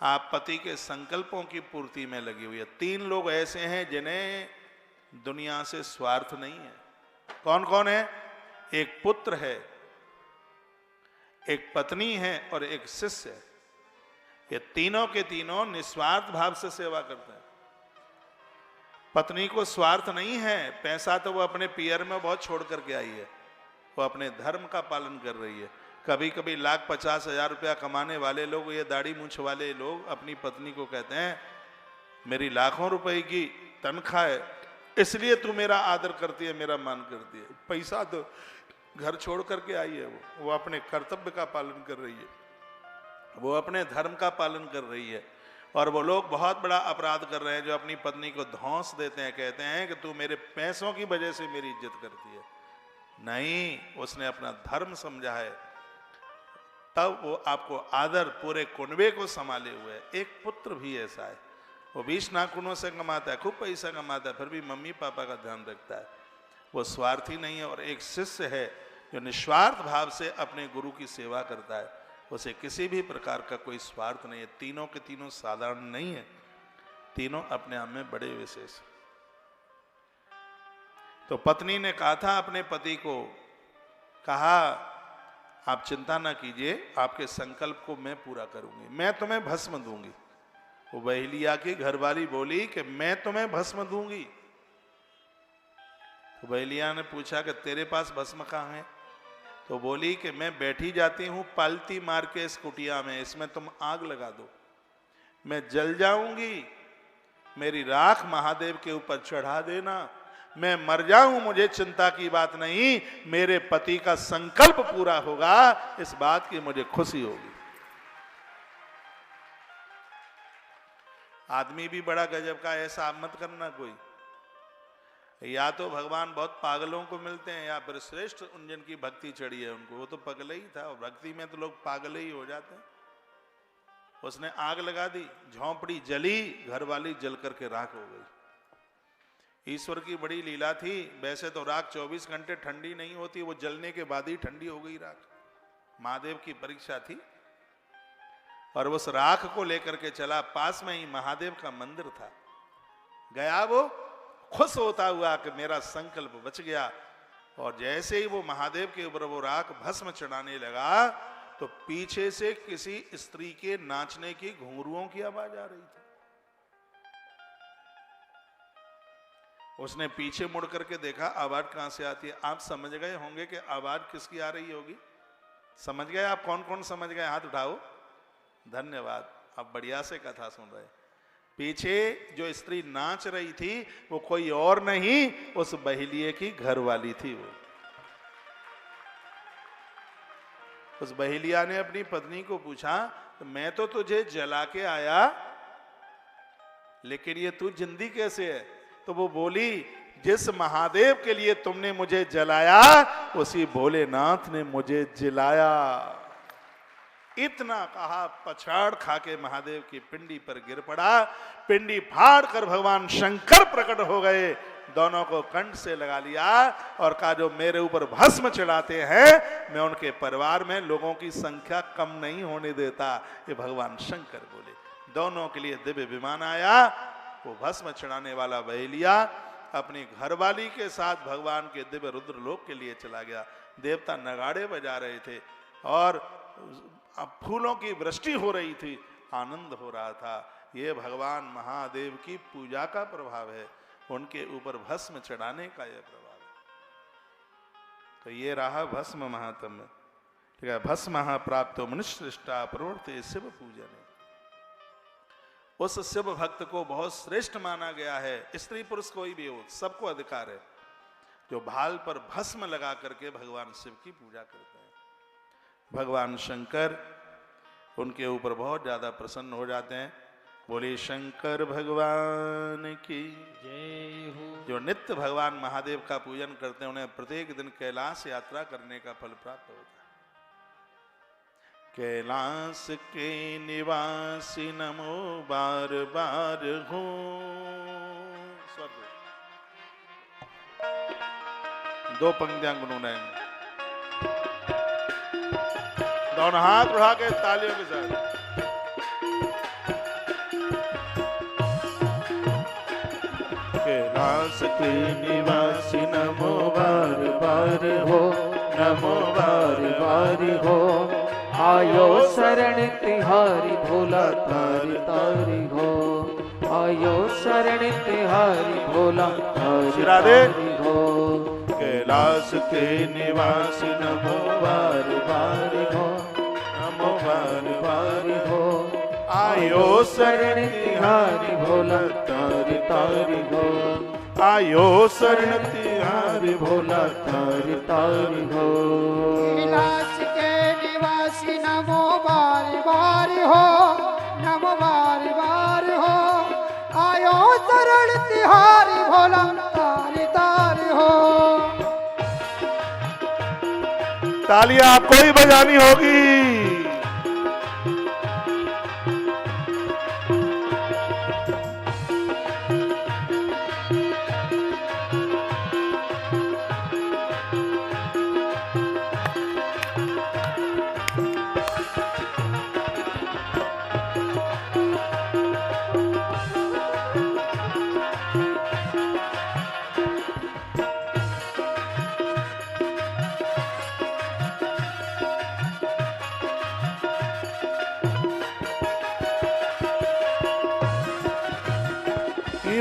आप पति के संकल्पों की पूर्ति में लगी हुई है। 3 लोग ऐसे हैं जिन्हें दुनिया से स्वार्थ नहीं है। कौन कौन है? एक पुत्र है, एक पत्नी है और एक शिष्य है। ये तीनों के तीनों निस्वार्थ भाव से सेवा करते हैं। पत्नी को स्वार्थ नहीं है, पैसा तो वो अपने पियर में बहुत छोड़ करके आई है, वो अपने धर्म का पालन कर रही है। कभी कभी 1,50,000 रुपया कमाने वाले लोग, ये दाढ़ी मूंछ वाले लोग अपनी पत्नी को कहते हैं, मेरी लाखों रुपए की तनख्वाह है, इसलिए तू मेरा आदर करती है, मेरा मान करती है। पैसा तो घर छोड़ करके आई है, वो अपने कर्तव्य का पालन कर रही है, वो अपने धर्म का पालन कर रही है। और वो लोग बहुत बड़ा अपराध कर रहे हैं जो अपनी पत्नी को धौंस देते हैं, कहते हैं कि तू मेरे पैसों की वजह से मेरी इज्जत करती है। नहीं, उसने अपना धर्म समझा है, तब वो आपको आदर पूरे कुनबे को संभाले हुए है। एक पुत्र भी ऐसा है, वो 20 नाखूनों से कमाता है, खूब पैसा कमाता है, फिर भी मम्मी पापा का ध्यान रखता है, वो स्वार्थी नहीं है। और एक शिष्य है जो निस्वार्थ भाव से अपने गुरु की सेवा करता है, उसे किसी भी प्रकार का कोई स्वार्थ नहीं है। तीनों के तीनों साधारण नहीं है, तीनों अपने आप में बड़े विशेष। तो पत्नी ने कहा था अपने पति को, कहा आप चिंता ना कीजिए, आपके संकल्प को मैं पूरा करूंगी, मैं तुम्हें भस्म दूंगी। वो बहेलिया की घरवाली बोली कि मैं तुम्हें भस्म दूंगी। तो बहेलिया ने पूछा कि तेरे पास भस्म कहाँ है? तो बोली कि मैं बैठी जाती हूं पालती मार के इस कुटिया में, इसमें तुम आग लगा दो, मैं जल जाऊंगी, मेरी राख महादेव के ऊपर चढ़ा देना, मैं मर जाऊं मुझे चिंता की बात नहीं, मेरे पति का संकल्प पूरा होगा, इस बात की मुझे खुशी होगी। आदमी भी बड़ा गजब का, ऐसा आप मत करना कोई। या तो भगवान बहुत पागलों को मिलते हैं, या फिर श्रेष्ठ उन जिनकी भक्ति चढ़ी है उनको। वो तो पगल ही था, और भक्ति में तो लोग पागल ही हो जाते हैं। उसने आग लगा दी, झोंपड़ी जली, घरवाली जल करके राख हो गई। ईश्वर की बड़ी लीला थी। वैसे तो राख 24 घंटे ठंडी नहीं होती, वो जलने के बाद ही ठंडी हो गई राख। महादेव की परीक्षा थी। और उस राख को लेकर के चला, पास में ही महादेव का मंदिर था, गया वो खुश होता हुआ कि मेरा संकल्प बच गया। और जैसे ही वो महादेव के ऊपर वो राख भस्म चढ़ाने लगा, तो पीछे से किसी स्त्री के नाचने की घुंघरुओं की आवाज आ रही थी। उसने पीछे मुड़ करके देखा, आवाज कहां से आती है। आप समझ गए होंगे कि आवाज किसकी आ रही होगी। समझ गए आप? कौन कौन समझ गए हाथ उठाओ। धन्यवाद, आप बढ़िया से कथा सुन रहे। पीछे जो स्त्री नाच रही थी वो कोई और नहीं, उस बहेलिये की घरवाली थी। वो उस बहेलिया ने अपनी पत्नी को पूछा, मैं तो तुझे जला के आया, लेकिन ये तू जिंदी कैसे है? तो वो बोली, जिस महादेव के लिए तुमने मुझे जलाया उसी भोलेनाथ ने मुझे जिलाया। इतना कहा, पछाड़ खा के महादेव की पिंडी पर गिर पड़ा। पिंडी फाड़ कर भगवान शंकर प्रकट हो गए, दोनों को कंठ से लगा लिया और कहा, जो मेरे ऊपर भस्म चढ़ाते हैं मैं उनके परिवार में लोगों की संख्या कम नहीं होने देता। ये भगवान शंकर बोले। दोनों के लिए दिव्य विमान आया। वो भस्म चढ़ाने वाला बहेलिया अपनी घरवाली के साथ भगवान के दिव्य रुद्र लोक के लिए चला गया। देवता नगाड़े बजा रहे थे और फूलों की वृष्टि हो रही थी, आनंद हो रहा था। ये भगवान महादेव की पूजा का प्रभाव है, उनके ऊपर भस्म चढ़ाने का यह प्रभाव है। तो ये रहा भस्म महात्म्य। ठीक है, भस्म प्राप्त मनुष्यश्रेष्ठा प्रवृत्ति शिव पूजन। उस शिव भक्त को बहुत श्रेष्ठ माना गया है। स्त्री पुरुष कोई भी हो, सबको अधिकार है, जो भाल पर भस्म लगा करके भगवान शिव की पूजा करते हैं। भगवान शंकर उनके ऊपर बहुत ज्यादा प्रसन्न हो जाते हैं। बोले शंकर भगवान की जय हो। जो नित्य भगवान महादेव का पूजन करते हैं उन्हें प्रत्येक दिन कैलाश यात्रा करने का फल प्राप्त होता है। कैलाश के निवासी नमो बार बार हो। स्वर्ग 2 पंक्तियां गुनगुनाएंगे, दोनों हाथ उठा के तालियों के साथ। कैलाश के निवासी नमो बार बार हो, नमो बार बार हो। आयो शरण तिहारी भोला तारी तारी हो। आयो शरण तिहारी भोला तारी हो। कैलाश के निवासी नमो बार बार हो, नमो बार बार हो। आयो शरण तिहारी भोला तारी तारी हो। आयो शरण तिहारी भोला तारी तारी हो। कैलाश के निवासी नमो बार बार हो, नमो बार बार हो। आयो शरण तिहारी भोला तारी तारी हो। तालियां आपको ही बजानी होगी।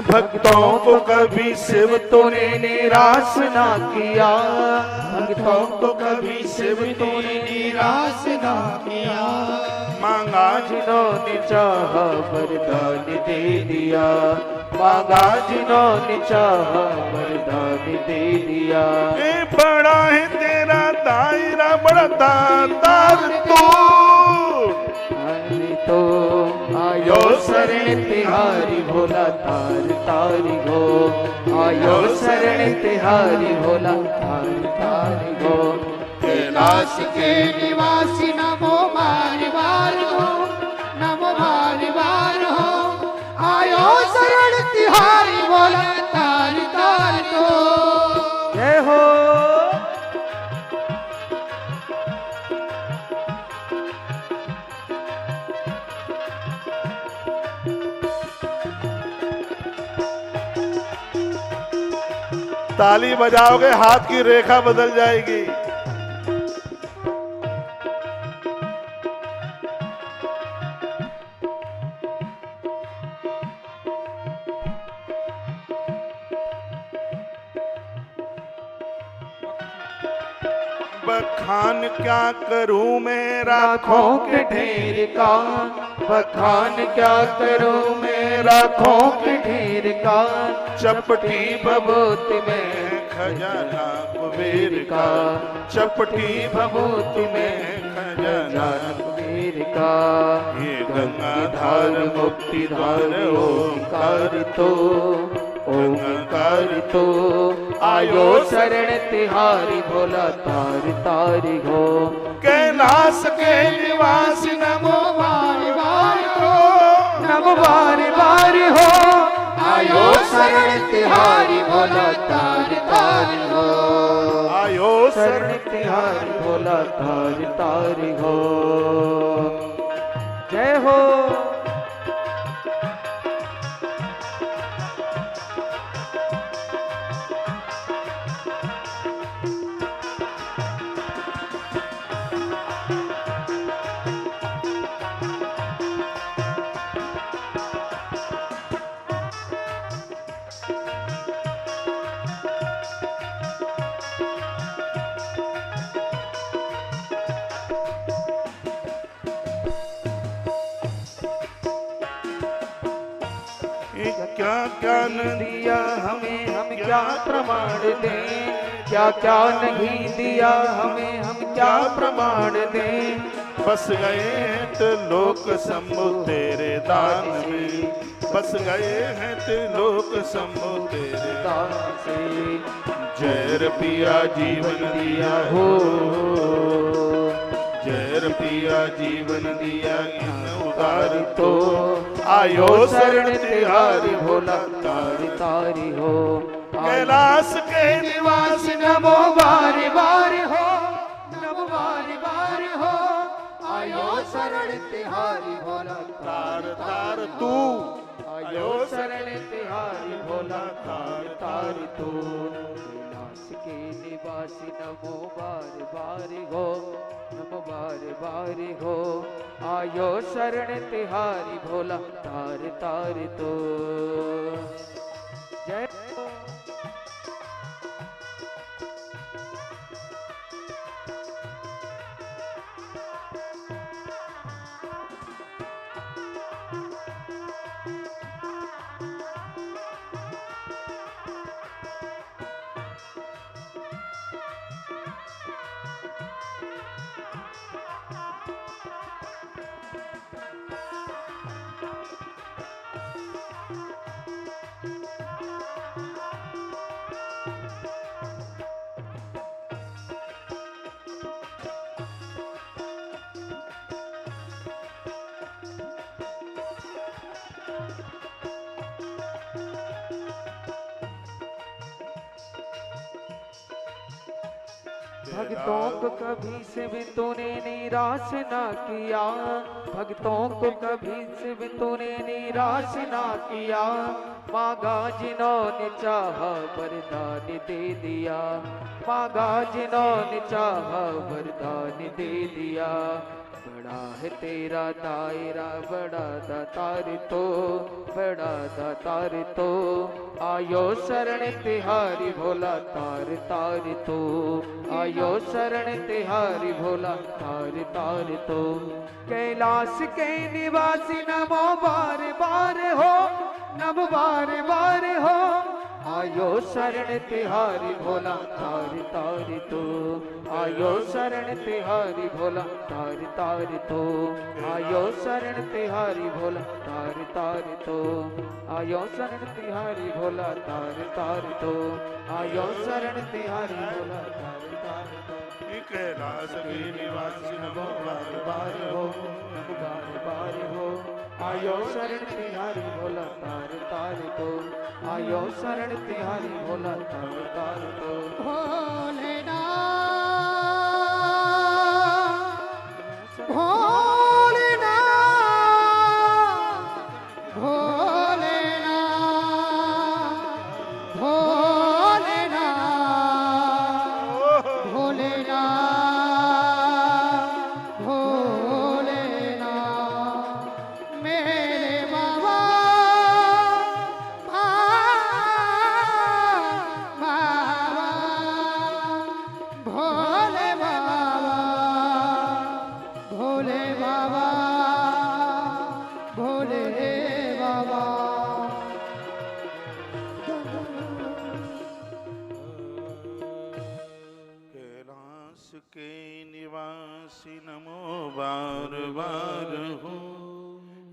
भक्तों को कभी शिव तूने निराश ना किया। भक्तों को कभी शिव तूने निराश ना किया। मांगा जिन्होंने चाहा वरदान दे दिया। मांगा जिन्होंने चाहा वरदान दे दिया। बड़ा है तेरा दायरा, बड़ा दातार तो आयो शरण तिहारी भोला तार तारी हो। आयो शरण तिहारी भोला तार तारी हो। कैलाश के निवासी नमो बार बार हो, नमो बार बार हो। आयो शरण तिहारी भोला तारी तारी हो। जय हो। ताली बजाओगे हाथ की रेखा बदल जाएगी। बखान क्या करूं मैं लाखों के ढेर का, बखान क्या करूं मैं लाखों के ढेर का। चपटी भभूत में खजाना कुबेर का, चपटी भभूत में खजाना कुबेर का। ये गंगाधार मुक्तिधार ओंकार तो, ओंकार तो आयो शरण तिहारी भोला तार तारी हो। कैलाश के निवास नमो बार बार हो, नमो बार बार हो। आयो शरण तिहारी भोला तार तारी हो। आयो शरण तिहारी भोला तार तारी हो। जय हो। क्या क्या न दिया हमें, हम क्या प्रमाण दें। क्या क्या नहीं दिया हमें, हम क्या प्रमाण दें। बस गए हैं तो लोक शंभु तेरे दान में, बस गए हैं तो लोक शंभु तेरे दान से जय पिया जीवन दिया हो। जय पिया जीवन दिया इन उदार तो आयो शरण तिहारी भोला तारी तारी हो। कैलाश के निवास नमो बारी बारी हो, नमो बारी बारी हो। आयो शरण तिहारी भोला तार तार तू आयो शरण तिहारी भोला तार तारी तू। कैलाश के निवासी नमो बार बार हो, नमो बार बार हो। आयो शरण तिहारी भोला तार तार तो। जय हो। भक्तों को कभी से भी तूने निराश ना किया। भक्तों को कभी से भी तूने निराश ना किया। मांगा जिन्होंने चाहा वरदान दे दिया। मांगा जिन्होंने चाहा वरदान दे दिया। बड़ा है तेरा दायरा बड़ा दातार तो, बड़ा दातार तो। आयो शरण तिहारी भोला तार तार तो। आयो शरण तिहारी भोला तार तार तो। कैलाश के निवासी नमो बार बार हो, नमो बार बार हो। आयो शरण तिहारी भोला तार तार तो। आयो शरण तिहारी भोला तार तार तो। आयो शरण तिहारी भोला तार तार तो। आयो शरण तिहारी भोला तार तार तो। आयो शरण तिहारी भोला तार तार तो। कैलाश के निवासी नमो बार बार हो, नमो बार बार हो। आयो शरण तिहारी भोला तार तार तो। आयो शरण तिहारी भोला तार तार तो। भोलेनाथ भोलेनाथ भोलेनाथ भोलेनाथ भोलेनाथ भोलेनाथ मेरे बाबा अविनाशी नमो बार बार हो,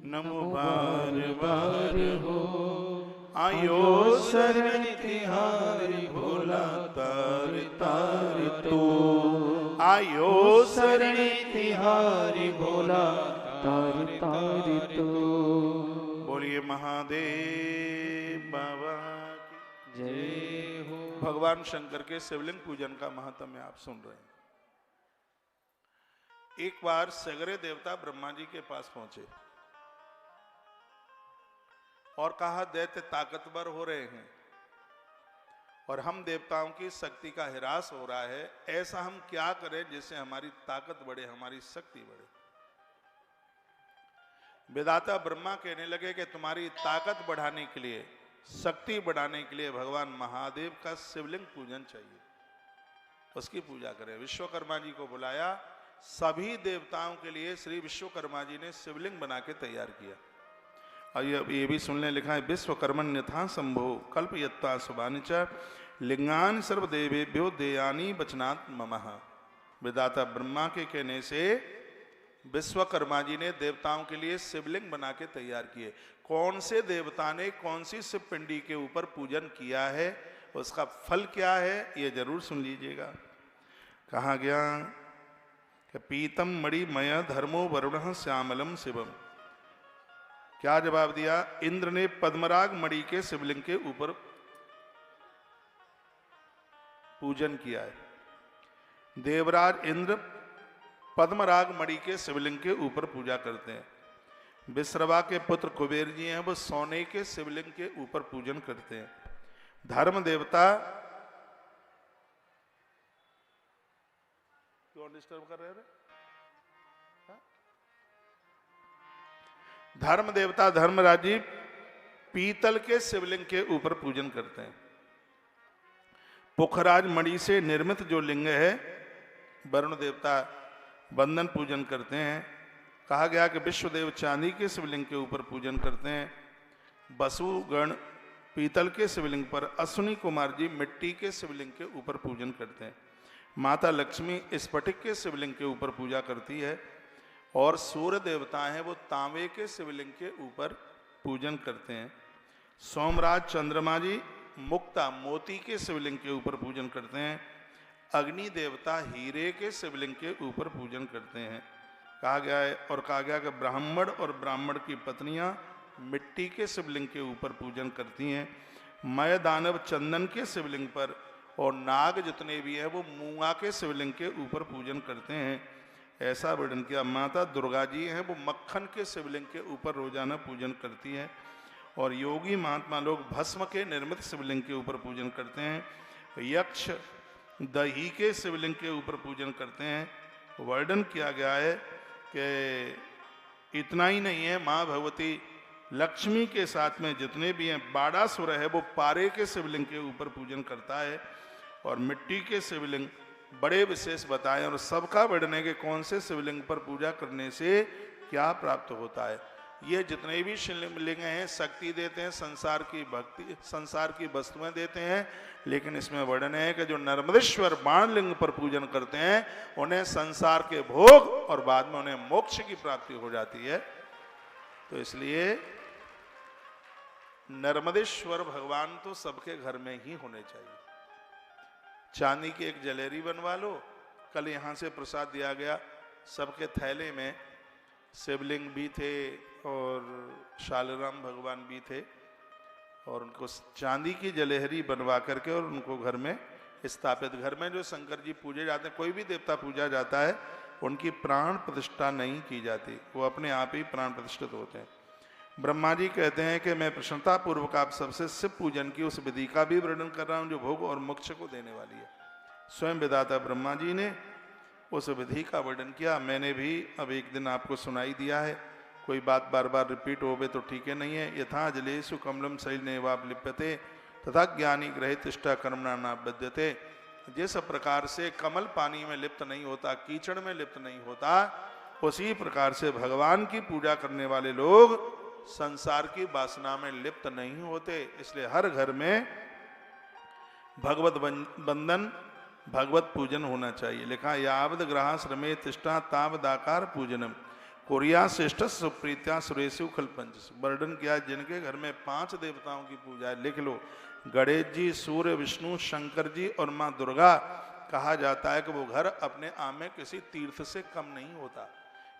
नमो बार बार हो। आयो शरण तिहारी भोला तार तार तो, आयो शरण तिहारी भोला तार तार तो। बोलिए महादेव बाबा की जय हो। भगवान शंकर के शिवलिंग पूजन का महात्म्य आप सुन रहे हैं। एक बार सगरे देवता ब्रह्मा जी के पास पहुंचे और कहा दैत्य ताकतवर हो रहे हैं और हम देवताओं की शक्ति का ह्रास हो रहा है, ऐसा हम क्या करें जिससे हमारी ताकत बढ़े, हमारी शक्ति बढ़े। विधाता ब्रह्मा कहने लगे कि तुम्हारी ताकत बढ़ाने के लिए, शक्ति बढ़ाने के लिए भगवान महादेव का शिवलिंग पूजन चाहिए, उसकी पूजा करें। विश्वकर्मा जी को बुलाया, सभी देवताओं के लिए श्री विश्वकर्मा जी ने शिवलिंग बना के तैयार किया। और ये भी सुनने लिखा है, विश्वकर्मण्यथा संभो कल्पयत्ता सुभानि च लिंगान सर्वदेवेभ्यो देयानी वचनात् ममः। विधाता ब्रह्मा के कहने से विश्वकर्मा जी ने देवताओं के लिए शिवलिंग बना के तैयार किए। कौन से देवता ने कौन सी शिव पिंडी के ऊपर पूजन किया है, उसका फल क्या है, ये जरूर सुन लीजिएगा। कहा गया कि पीतम मणिमय धर्मो वरुण श्यामलम शिवम। क्या जवाब दिया? इंद्र ने पद्मराग मणि के शिवलिंग के ऊपर पूजन किया है। देवराज इंद्र पद्मराग मणि के शिवलिंग के ऊपर पूजा करते हैं। विश्रवा के पुत्र कुबेर जी हैं, वो सोने के शिवलिंग के ऊपर पूजन करते हैं। धर्म देवता क्यों डिस्टर्ब कर रहे हैं? धर्म देवता धर्मराज जी पीतल के शिवलिंग के ऊपर पूजन करते हैं। पुखराज मणि से निर्मित जो लिंग है, वरुण देवता बंधन पूजन करते हैं। कहा गया कि विश्वदेव चांदी के शिवलिंग के ऊपर पूजन करते हैं। वसुगण पीतल के शिवलिंग पर, अश्विनी कुमार जी मिट्टी के शिवलिंग के ऊपर पूजन करते हैं। माता लक्ष्मी स्फटिक के शिवलिंग के ऊपर पूजा करती है और सूर्य देवता हैं वो तांबे के शिवलिंग के ऊपर पूजन करते हैं। सोमराज चंद्रमा जी मुक्ता मोती के शिवलिंग के ऊपर पूजन करते हैं। अग्नि देवता हीरे के शिवलिंग के ऊपर पूजन करते हैं। कहा गया है और कहा गया कि ब्राह्मण और ब्राह्मण की पत्नियां मिट्टी के शिवलिंग के ऊपर पूजन करती हैं। मय दानव चंदन के शिवलिंग पर और नाग जितने भी हैं वो मूंगा के शिवलिंग के ऊपर पूजन करते हैं। ऐसा वर्णन किया। माता दुर्गा जी हैं वो मक्खन के शिवलिंग के ऊपर रोजाना पूजन करती हैं। और योगी महात्मा लोग भस्म के निर्मित शिवलिंग के ऊपर पूजन करते हैं। यक्ष दही के शिवलिंग के ऊपर पूजन करते हैं। वर्णन किया गया है कि इतना ही नहीं है, माँ भगवती लक्ष्मी के साथ में जितने भी हैं, बाड़ासुर है वो पारे के शिवलिंग के ऊपर पूजन करता है। और मिट्टी के शिवलिंग बड़े विशेष बताए और सबका वर्णन है कि कौन से शिवलिंग पर पूजा करने से क्या प्राप्त होता है। ये जितने भी शिवलिंग हैं शक्ति देते हैं, संसार की भक्ति, संसार की वस्तुएं देते हैं। लेकिन इसमें वर्णन है कि जो नर्मदेश्वर बाणलिंग पर पूजन करते हैं उन्हें संसार के भोग और बाद में उन्हें मोक्ष की प्राप्ति हो जाती है। तो इसलिए नर्मदेश्वर भगवान तो सबके घर में ही होने चाहिए। चांदी की एक जलेरी बनवा लो। कल यहाँ से प्रसाद दिया गया, सबके थैले में शिवलिंग भी थे और शालराम भगवान भी थे और उनको चांदी की जलेहरी बनवा करके और उनको घर में स्थापित। घर में जो शंकर जी पूजे जाते हैं, कोई भी देवता पूजा जाता है, उनकी प्राण प्रतिष्ठा नहीं की जाती, वो अपने आप ही प्राण प्रतिष्ठित होते हैं। ब्रह्मा जी कहते हैं कि मैं प्रसन्नता पूर्वक आप सबसे शिव पूजन की उस विधि का भी वर्णन कर रहा हूं जो भोग और मोक्ष को देने वाली है। स्वयं विधाता ब्रह्मा जी ने उस विधि का वर्णन किया। मैंने भी अब एक दिन आपको सुनाई दिया है, कोई बात बार बार रिपीट होवे तो ठीक है नहीं है। यथा जलेषु कमलम शैलनेवाप लिप्यते तथा ज्ञानी ग्रहे तिष्ठा कर्मणा न बध्यते। जिस प्रकार से कमल पानी में लिप्त नहीं होता, कीचड़ में लिप्त नहीं होता, उसी प्रकार से भगवान की पूजा करने वाले लोग संसार की वासना में लिप्त नहीं होते। इसलिए हर घर में भगवत बंदन, भगवत पूजन होना चाहिए। लिखा यावद ग्रहाश्रमे तिष्ठा तावदाकार पूजनम कोरिया श्रेष्ठ सुप्रीत्या सुरेशु खलपंच। वर्णन किया जिनके घर में 5 देवताओं की पूजा है, लिख लो, गणेश जी, सूर्य, विष्णु, शंकर जी और माँ दुर्गा। कहा जाता है कि वो घर अपने आप में किसी तीर्थ से कम नहीं होता।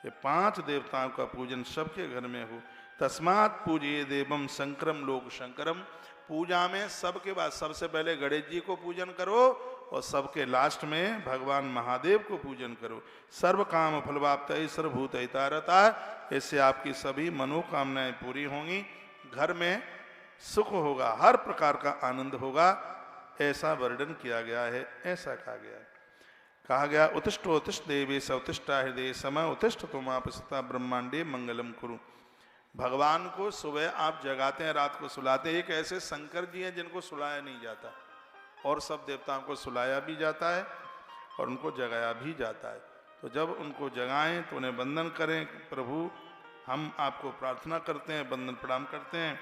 ये 5 देवताओं का पूजन सबके घर में हो। तस्मात् पूजिए देवम शंकरम लोक शंकरम। पूजा में सबके बाद सबसे पहले गणेश जी को पूजन करो और सबके लास्ट में भगवान महादेव को पूजन करो। सर्व काम फलवाप्त सर्वभूत हितारता। इससे आपकी सभी मनोकामनाएं पूरी होंगी, घर में सुख होगा, हर प्रकार का आनंद होगा। ऐसा वर्णन किया गया है, ऐसा कहा गया है। कहा गया उत्तिष्ठोत्तिष्ठ देवे स उत्तिष्ठा हृदय सम उत्तिष्ठ तुमापस्था ब्रह्मांडे मंगलम कुरु। भगवान को सुबह आप जगाते हैं, रात को सुलाते हैं। एक ऐसे शंकर जी हैं जिनको सुलाया नहीं जाता, और सब देवताओं को सुलाया भी जाता है और उनको जगाया भी जाता है। तो जब उनको जगाएं तो उन्हें वंदन करें, प्रभु हम आपको प्रार्थना करते हैं, वंदन प्रणाम करते हैं।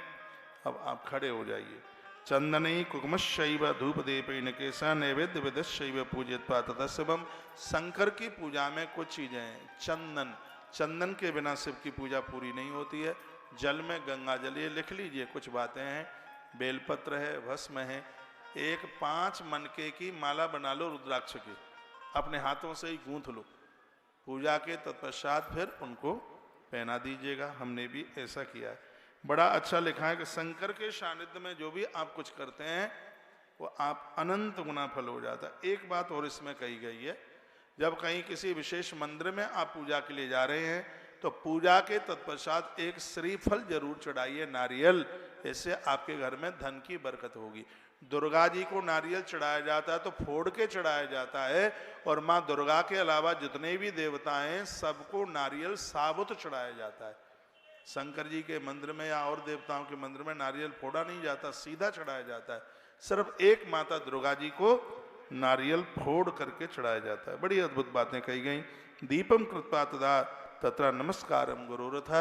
अब आप खड़े हो जाइए। चंदनई कुकुमशैव धूप दीपेन केसा नैवेद्य विदशैव पूजित तदस्यम। शंकर की पूजा में कुछ चीजें हैं। चंदन, चंदन के बिना शिव की पूजा पूरी नहीं होती है। जल में गंगा जल, ये लिख लीजिए, कुछ बातें हैं। बेलपत्र है, भस्म है, एक 5 मनके की माला बना लो रुद्राक्ष की, अपने हाथों से ही गूंथ लो। पूजा के तत्पश्चात फिर उनको पहना दीजिएगा। हमने भी ऐसा किया है। बड़ा अच्छा लिखा है कि शंकर के सानिध्य में जो भी आप कुछ करते हैं वो आप अनंत गुना फल हो जाता है। एक बात और इसमें कही गई है, जब कहीं किसी विशेष मंदिर में आप पूजा के लिए जा रहे हैं तो पूजा के तत्पश्चात एक श्रीफल जरूर चढ़ाइए, नारियल। इससे आपके घर में धन की बरकत होगी। दुर्गा जी को नारियल चढ़ाया जाता है तो फोड़ के चढ़ाया जाता है, और माँ दुर्गा के अलावा जितने भी देवता हैं सबको नारियल साबुत चढ़ाया जाता है। शंकर जी के मंदिर में या और देवताओं के मंदिर में नारियल फोड़ा नहीं जाता, सीधा चढ़ाया जाता है। सिर्फ एक माता दुर्गा जी को नारियल फोड़ करके चढ़ाया जाता है। बड़ी अद्भुत बातें कही गई। दीपम कृत्वा तदा तत्र नमस्कारम गुरुरथ।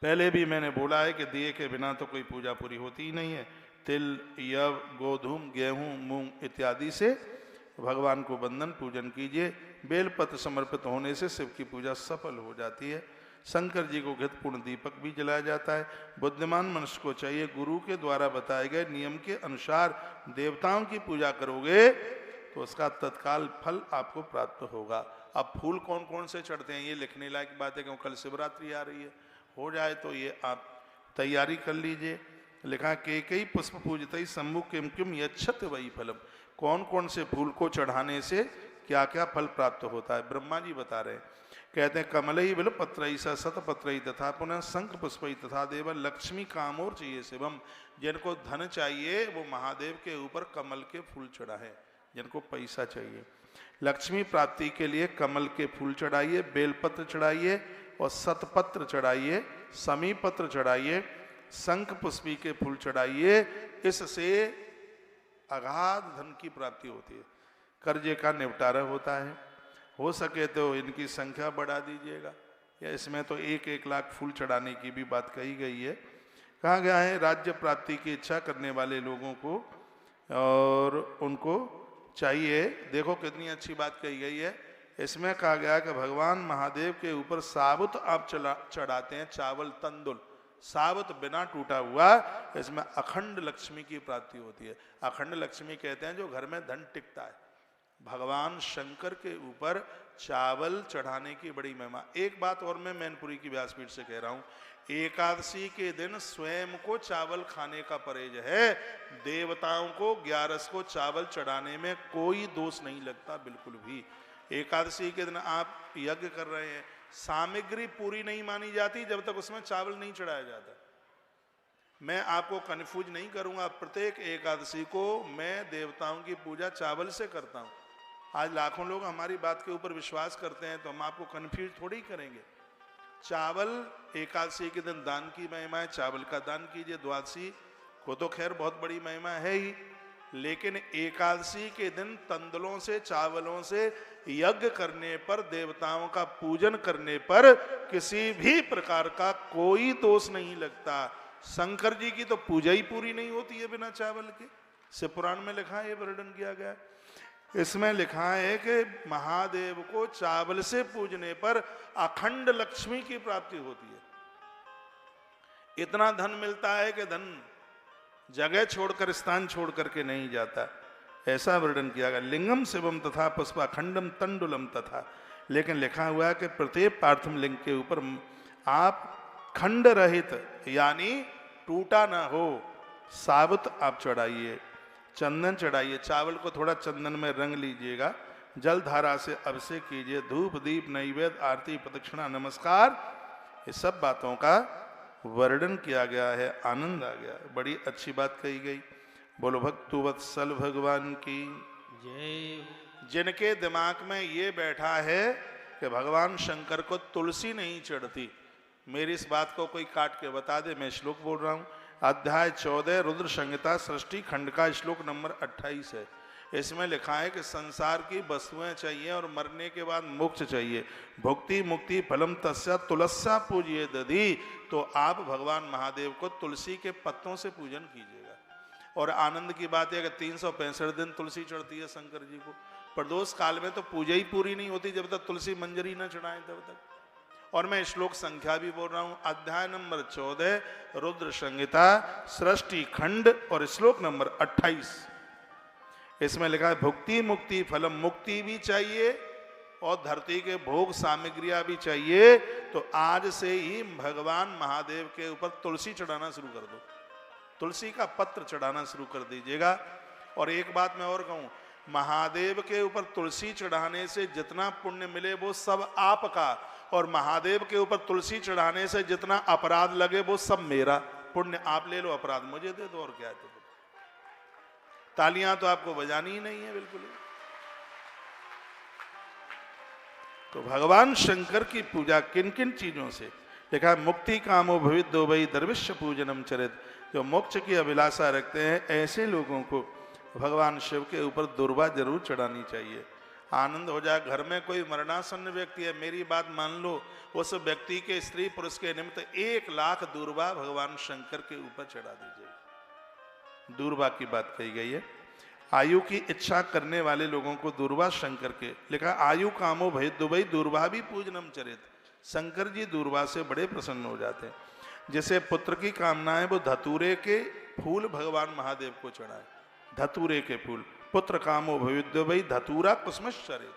पहले भी मैंने बोला है कि दिए के बिना तो कोई पूजा पूरी होती ही नहीं है। तिल, यव, गोधूम, गेहूं, मूंग इत्यादि से भगवान को वंदन पूजन कीजिए। बेलपत्र समर्पित होने से शिव की पूजा सफल हो जाती है। शंकर जी को घृतपूर्ण दीपक भी जलाया जाता है। बुद्धिमान मनुष्य को चाहिए गुरु के द्वारा बताए गए नियम के अनुसार देवताओं की पूजा करोगे तो उसका तत्काल फल आपको प्राप्त होगा। अब फूल कौन कौन से चढ़ते हैं ये लिखने लायक बात है, क्योंकि कल शिवरात्रि आ रही है। हो जाए तो ये आप तैयारी कर लीजिए। लिखा के कई पुष्प पूजित शंभु किम किम यच्छत वही फलम। कौन कौन से फूल को चढ़ाने से क्या क्या फल प्राप्त होता है, ब्रह्मा जी बता रहे हैं। कहते हैं कमलई बिल पत्रई सतपत्रई तथा पुनः शंख पुष्पई तथा देव लक्ष्मी कामोर चाहिए शिवम। जिनको धन चाहिए वो महादेव के ऊपर कमल के फूल चढ़ाए। जिनको पैसा चाहिए लक्ष्मी प्राप्ति के लिए कमल के फूल चढ़ाइए, बेलपत्र चढ़ाइए और सतपत्र चढ़ाइए, समीपत्र चढ़ाइए, शंख पुष्पी के फूल चढ़ाइए। इससे अगाध धन की प्राप्ति होती है, कर्जे का निपटारा होता है। हो सके तो इनकी संख्या बढ़ा दीजिएगा, या इसमें तो 1-1 लाख फूल चढ़ाने की भी बात कही गई है। कहा गया है राज्य प्राप्ति की इच्छा करने वाले लोगों को और उनको चाहिए, देखो कितनी अच्छी बात कही गई है। इसमें कहा गया कि भगवान महादेव के ऊपर साबुत आप चढ़ाते हैं, चावल तंदुल साबुत बिना टूटा हुआ, इसमें अखंड लक्ष्मी की प्राप्ति होती है। अखंड लक्ष्मी कहते हैं जो घर में धन टिकता है। भगवान शंकर के ऊपर चावल चढ़ाने की बड़ी महिमा। एक बात और मैं मैनपुरी की व्यासपीठ से कह रहा हूँ, एकादशी के दिन स्वयं को चावल खाने का परहेज है। देवताओं को 11 को चावल चढ़ाने में कोई दोष नहीं लगता बिल्कुल भी। एकादशी के दिन आप यज्ञ कर रहे हैं, सामग्री पूरी नहीं मानी जाती जब तक उसमें चावल नहीं चढ़ाया जाता। मैं आपको कन्फ्यूज नहीं करूंगा, प्रत्येक एकादशी को मैं देवताओं की पूजा चावल से करता हूं। आज लाखों लोग हमारी बात के ऊपर विश्वास करते हैं तो हम आपको कन्फ्यूज थोड़ी करेंगे। चावल एकादशी के दिन दान की महिमा है, चावल का दान कीजिए। द्वादशी को तो खैर बहुत बड़ी महिमा है ही, लेकिन एकादशी के दिन तंदुलों से चावलों से यज्ञ करने पर, देवताओं का पूजन करने पर किसी भी प्रकार का कोई दोष नहीं लगता। शंकर जी की तो पूजा ही पूरी नहीं होती है बिना चावल के, शिव पुराण में लिखा है, ये वर्णन किया गया। इसमें लिखा है कि महादेव को चावल से पूजने पर अखंड लक्ष्मी की प्राप्ति होती है। इतना धन मिलता है कि धन जगह छोड़कर, स्थान छोड़ करके नहीं जाता, ऐसा वर्णन किया गया। लिंगम शिवम तथा पुष्पाखंडम तंडुलम तथा, लेकिन लिखा हुआ है कि प्रत्येक पार्थिव लिंग के ऊपर आप खंड रहित यानी टूटा ना हो साबुत आप चढ़ाइए, चंदन चढ़ाइए, चावल को थोड़ा चंदन में रंग लीजिएगा, जल धारा से अभिषेक कीजिए, धूप दीप नैवेद्य आरती प्रदक्षिणा नमस्कार, ये सब बातों का वर्णन किया गया है। आनंद आ गया, बड़ी अच्छी बात कही गई। बोलो भक्तु वत्सल भगवान की जय। जिनके दिमाग में ये बैठा है कि भगवान शंकर को तुलसी नहीं चढ़ती, मेरी इस बात को कोई काट के बता दे। मैं श्लोक बोल रहा हूँ, अध्याय 14 रुद्र संहिता सृष्टि खंड का श्लोक नंबर 28 है। इसमें लिखा है कि संसार की वस्तुएं चाहिए और मरने के बाद मोक्ष चाहिए। भुक्ति मुक्ति फलम तस्या तुलस्या पूजिए दधी, तो आप भगवान महादेव को तुलसी के पत्तों से पूजन कीजिएगा। और आनंद की बात है कि 365 दिन तुलसी चढ़ती है शंकर जी को। प्रदोष काल में तो पूजा ही पूरी नहीं होती जब तक तुलसी मंजरी न चढ़ाएं तब तक। और मैं श्लोक संख्या भी बोल रहा हूं, अध्याय नंबर 14 रुद्र संहिता सृष्टि खंड और श्लोक नंबर 28। इसमें लिखा है भुक्ति मुक्ति फलम, मुक्ति भी चाहिए और धरती के भोग सामग्रियां भी चाहिए। तो आज से ही भगवान महादेव के ऊपर तुलसी चढ़ाना शुरू कर दो, तुलसी का पत्र चढ़ाना शुरू कर दीजिएगा। और एक बात मैं और कहूं, महादेव के ऊपर तुलसी चढ़ाने से जितना पुण्य मिले वो सब आपका, और महादेव के ऊपर तुलसी चढ़ाने से जितना अपराध लगे वो सब मेरा। पुण्य आप ले लो, अपराध मुझे दे दो, और क्या है। तालियां तो आपको बजानी ही नहीं है बिल्कुल। तो भगवान शंकर की पूजा किन किन चीजों से लिखा है, मुक्ति कामो भवित दो भई दरविश्य पूजनम चरित। जो मोक्ष की अभिलाषा रखते हैं ऐसे लोगों को भगवान शिव के ऊपर दुर्वा जरूर चढ़ानी चाहिए। आनंद हो जाए। घर में कोई मरणासन्न व्यक्ति है, मेरी बात मान लो, उस व्यक्ति के स्त्री पुरुष के निमित्त 1 लाख दूर्वा भगवान शंकर के ऊपर चढ़ा दीजिए। दूर्वा की बात कही गई है। आयु की इच्छा करने वाले लोगों को दूर्वा शंकर के लिखा, आयु कामो भय दुबई दूर्वा भी पूजनम चरित। शंकर जी दूर्वा से बड़े प्रसन्न हो जाते हैं। जैसे पुत्र की कामना है वो धतूरे के फूल भगवान महादेव को चढ़ाए, धतूरे के फूल। पुत्र कामो भविद्य भई धतूरा कुसुमश्चरित,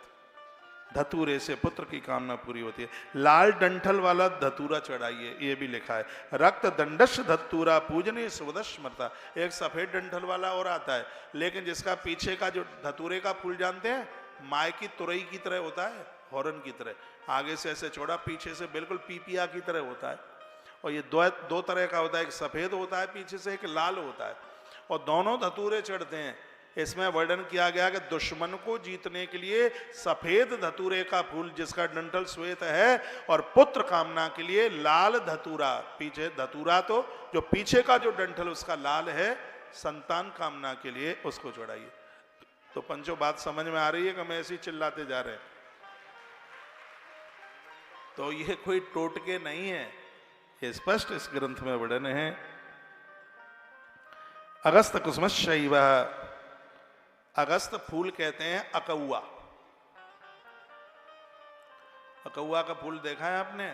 धतूरे से पुत्र की कामना पूरी होती है। लाल डंठल वाला धतूरा चढ़ाइए, ये भी लिखा है। रक्त दंडश धतूरा पूजने सुवदस्मृता। एक सफेद डंठल वाला और आता है, लेकिन जिसका पीछे का जो धतूरे का फूल जानते हैं, माय की तुरई की तरह होता है, हॉर्न की तरह, आगे से ऐसे छोड़ा, पीछे से बिल्कुल पीपिया की तरह होता है। और ये दो तरह का होता है, एक सफेद होता है पीछे से, एक लाल होता है, और दोनों धतूरे चढ़ते हैं। इसमें वर्णन किया गया कि दुश्मन को जीतने के लिए सफेद धतूरे का फूल जिसका डंठल श्वेत है, और पुत्र कामना के लिए लाल धतूरा, पीछे धतूरा तो जो पीछे का जो डंठल उसका लाल है, संतान कामना के लिए उसको चढ़ाइए। तो पंचों बात समझ में आ रही है कि हम ऐसे ही चिल्लाते जा रहे हैं? तो ये कोई टोटके नहीं है, ये स्पष्ट इस ग्रंथ में वर्णन है। अगस्त कुसुमश्चैव, अगस्त फूल कहते हैं अकौआ। अकौआ का फूल देखा है आपने?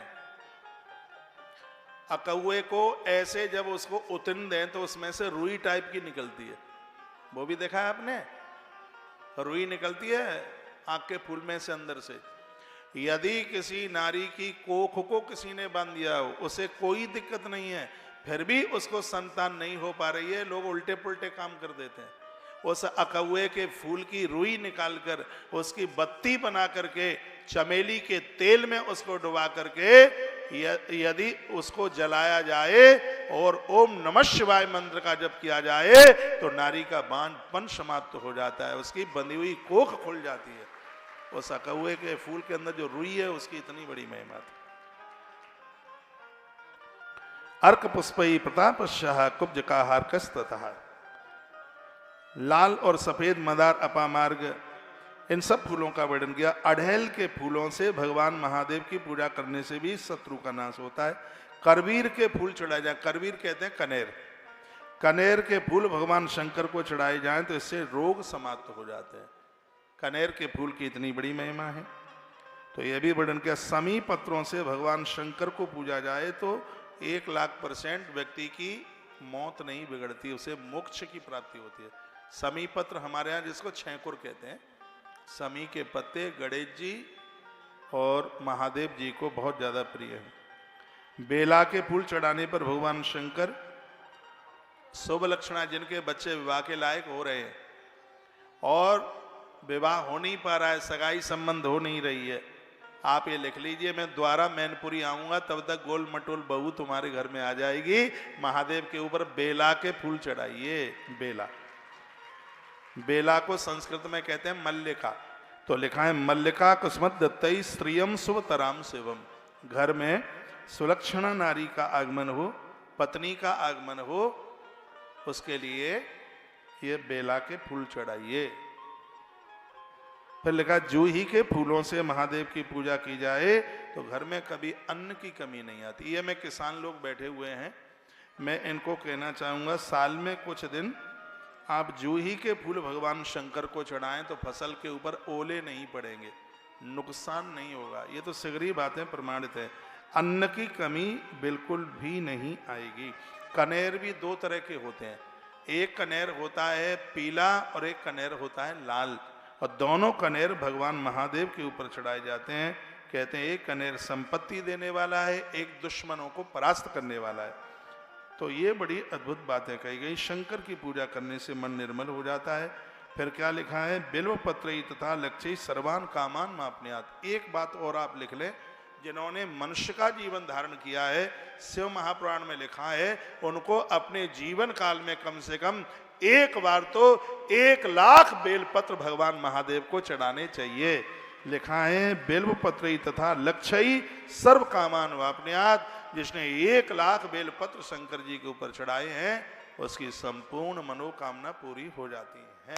अकौए को ऐसे जब उसको उतन दें तो उसमें से रुई टाइप की निकलती है, वो भी देखा है आपने? रुई निकलती है आंख के फूल में से, अंदर से। यदि किसी नारी की कोख को किसी ने बांध दिया हो, उसे कोई दिक्कत नहीं है, फिर भी उसको संतान नहीं हो पा रही है, लोग उल्टे पुल्टे काम कर देते हैं। उस अकौए के फूल की रुई निकालकर उसकी बत्ती बना करके चमेली के तेल में उसको डुबा करके यदि उसको जलाया जाए और ओम नमः शिवाय मंत्र का जप किया जाए तो नारी का बांझपन समाप्त हो जाता है, उसकी बंधी हुई कोख खुल जाती है। उस अकौए के फूल के अंदर जो रुई है उसकी इतनी बड़ी महिमा थी। अर्क पुष्पई प्रतापशाह कुब्ज का हार कस्तः, लाल और सफेद मदार अपामार्ग, इन सब फूलों का वर्णन किया। अड़हेल के फूलों से भगवान महादेव की पूजा करने से भी शत्रु का नाश होता है। करवीर के फूल चढ़ाए जाए, करवीर कहते हैं कनेर, कनेर के फूल भगवान शंकर को चढ़ाए जाएं तो इससे रोग समाप्त हो जाते हैं। कनेर के फूल की इतनी बड़ी महिमा है। तो यह भी वर्णन किया, समी पत्रों से भगवान शंकर को पूजा जाए तो 1,00,000% व्यक्ति की मौत नहीं बिगड़ती, उसे मोक्ष की प्राप्ति होती है। समी पत्र हमारे यहाँ जिसको छैंकुर कहते हैं, समी के पत्ते गणेश जी और महादेव जी को बहुत ज्यादा प्रिय है। बेला के फूल चढ़ाने पर भगवान शंकर शुभ लक्षणा, जिनके बच्चे विवाह के लायक हो रहे हैं और विवाह हो नहीं पा रहा है, सगाई संबंध हो नहीं रही है, आप ये लिख लीजिए, मैं द्वारा मैनपुरी आऊंगा, तब तक गोल मटोल बहू तुम्हारे घर में आ जाएगी। महादेव के ऊपर बेला के फूल चढ़ाइए। बेला, बेला को संस्कृत में कहते हैं मल्लिका। तो लिखा है, मल्लिका कुसुमत दत्तई स्त्रियम शुभतराम शिवम। घर में सुलक्षणा नारी का आगमन हो, पत्नी का आगमन हो, उसके लिए ये बेला के फूल चढ़ाइए। फिर लिखा, जूही के फूलों से महादेव की पूजा की जाए तो घर में कभी अन्न की कमी नहीं आती। ये मैं किसान लोग बैठे हुए हैं, मैं इनको कहना चाहूँगा, साल में कुछ दिन आप जूही के फूल भगवान शंकर को चढ़ाएं तो फसल के ऊपर ओले नहीं पड़ेंगे, नुकसान नहीं होगा। ये तो सगरी बातें प्रमाणित है, अन्न की कमी बिल्कुल भी नहीं आएगी। कनेर भी दो तरह के होते हैं, एक कनेर होता है पीला और एक कनेर होता है लाल, और दोनों कनेर भगवान महादेव के ऊपर चढ़ाए जाते हैं। कहते हैं एक कनेर संपत्ति देने वाला है, एक दुश्मनों को परास्त करने वाला है। तो ये बड़ी अद्भुत बातें कही गई। शंकर की पूजा करने से मन निर्मल हो जाता है। फिर क्या लिखा है, बिल्व पत्रई तथा लक्ष्य सर्वान कामान मापन्यात। एक बात और आप लिख लें, जिन्होंने मनुष्य का जीवन धारण किया है, शिव महापुराण में लिखा है, उनको अपने जीवन काल में कम से कम एक बार तो 1,00,000 बेलपत्र भगवान महादेव को चढ़ाने चाहिए। लिखा है, बिल्व पत्रई तथा लक्ष्यई सर्व कामान वापन्यात। जिसने 1,00,000 बेलपत्र शंकर जी के ऊपर चढ़ाए हैं, उसकी संपूर्ण मनोकामना पूरी हो जाती है।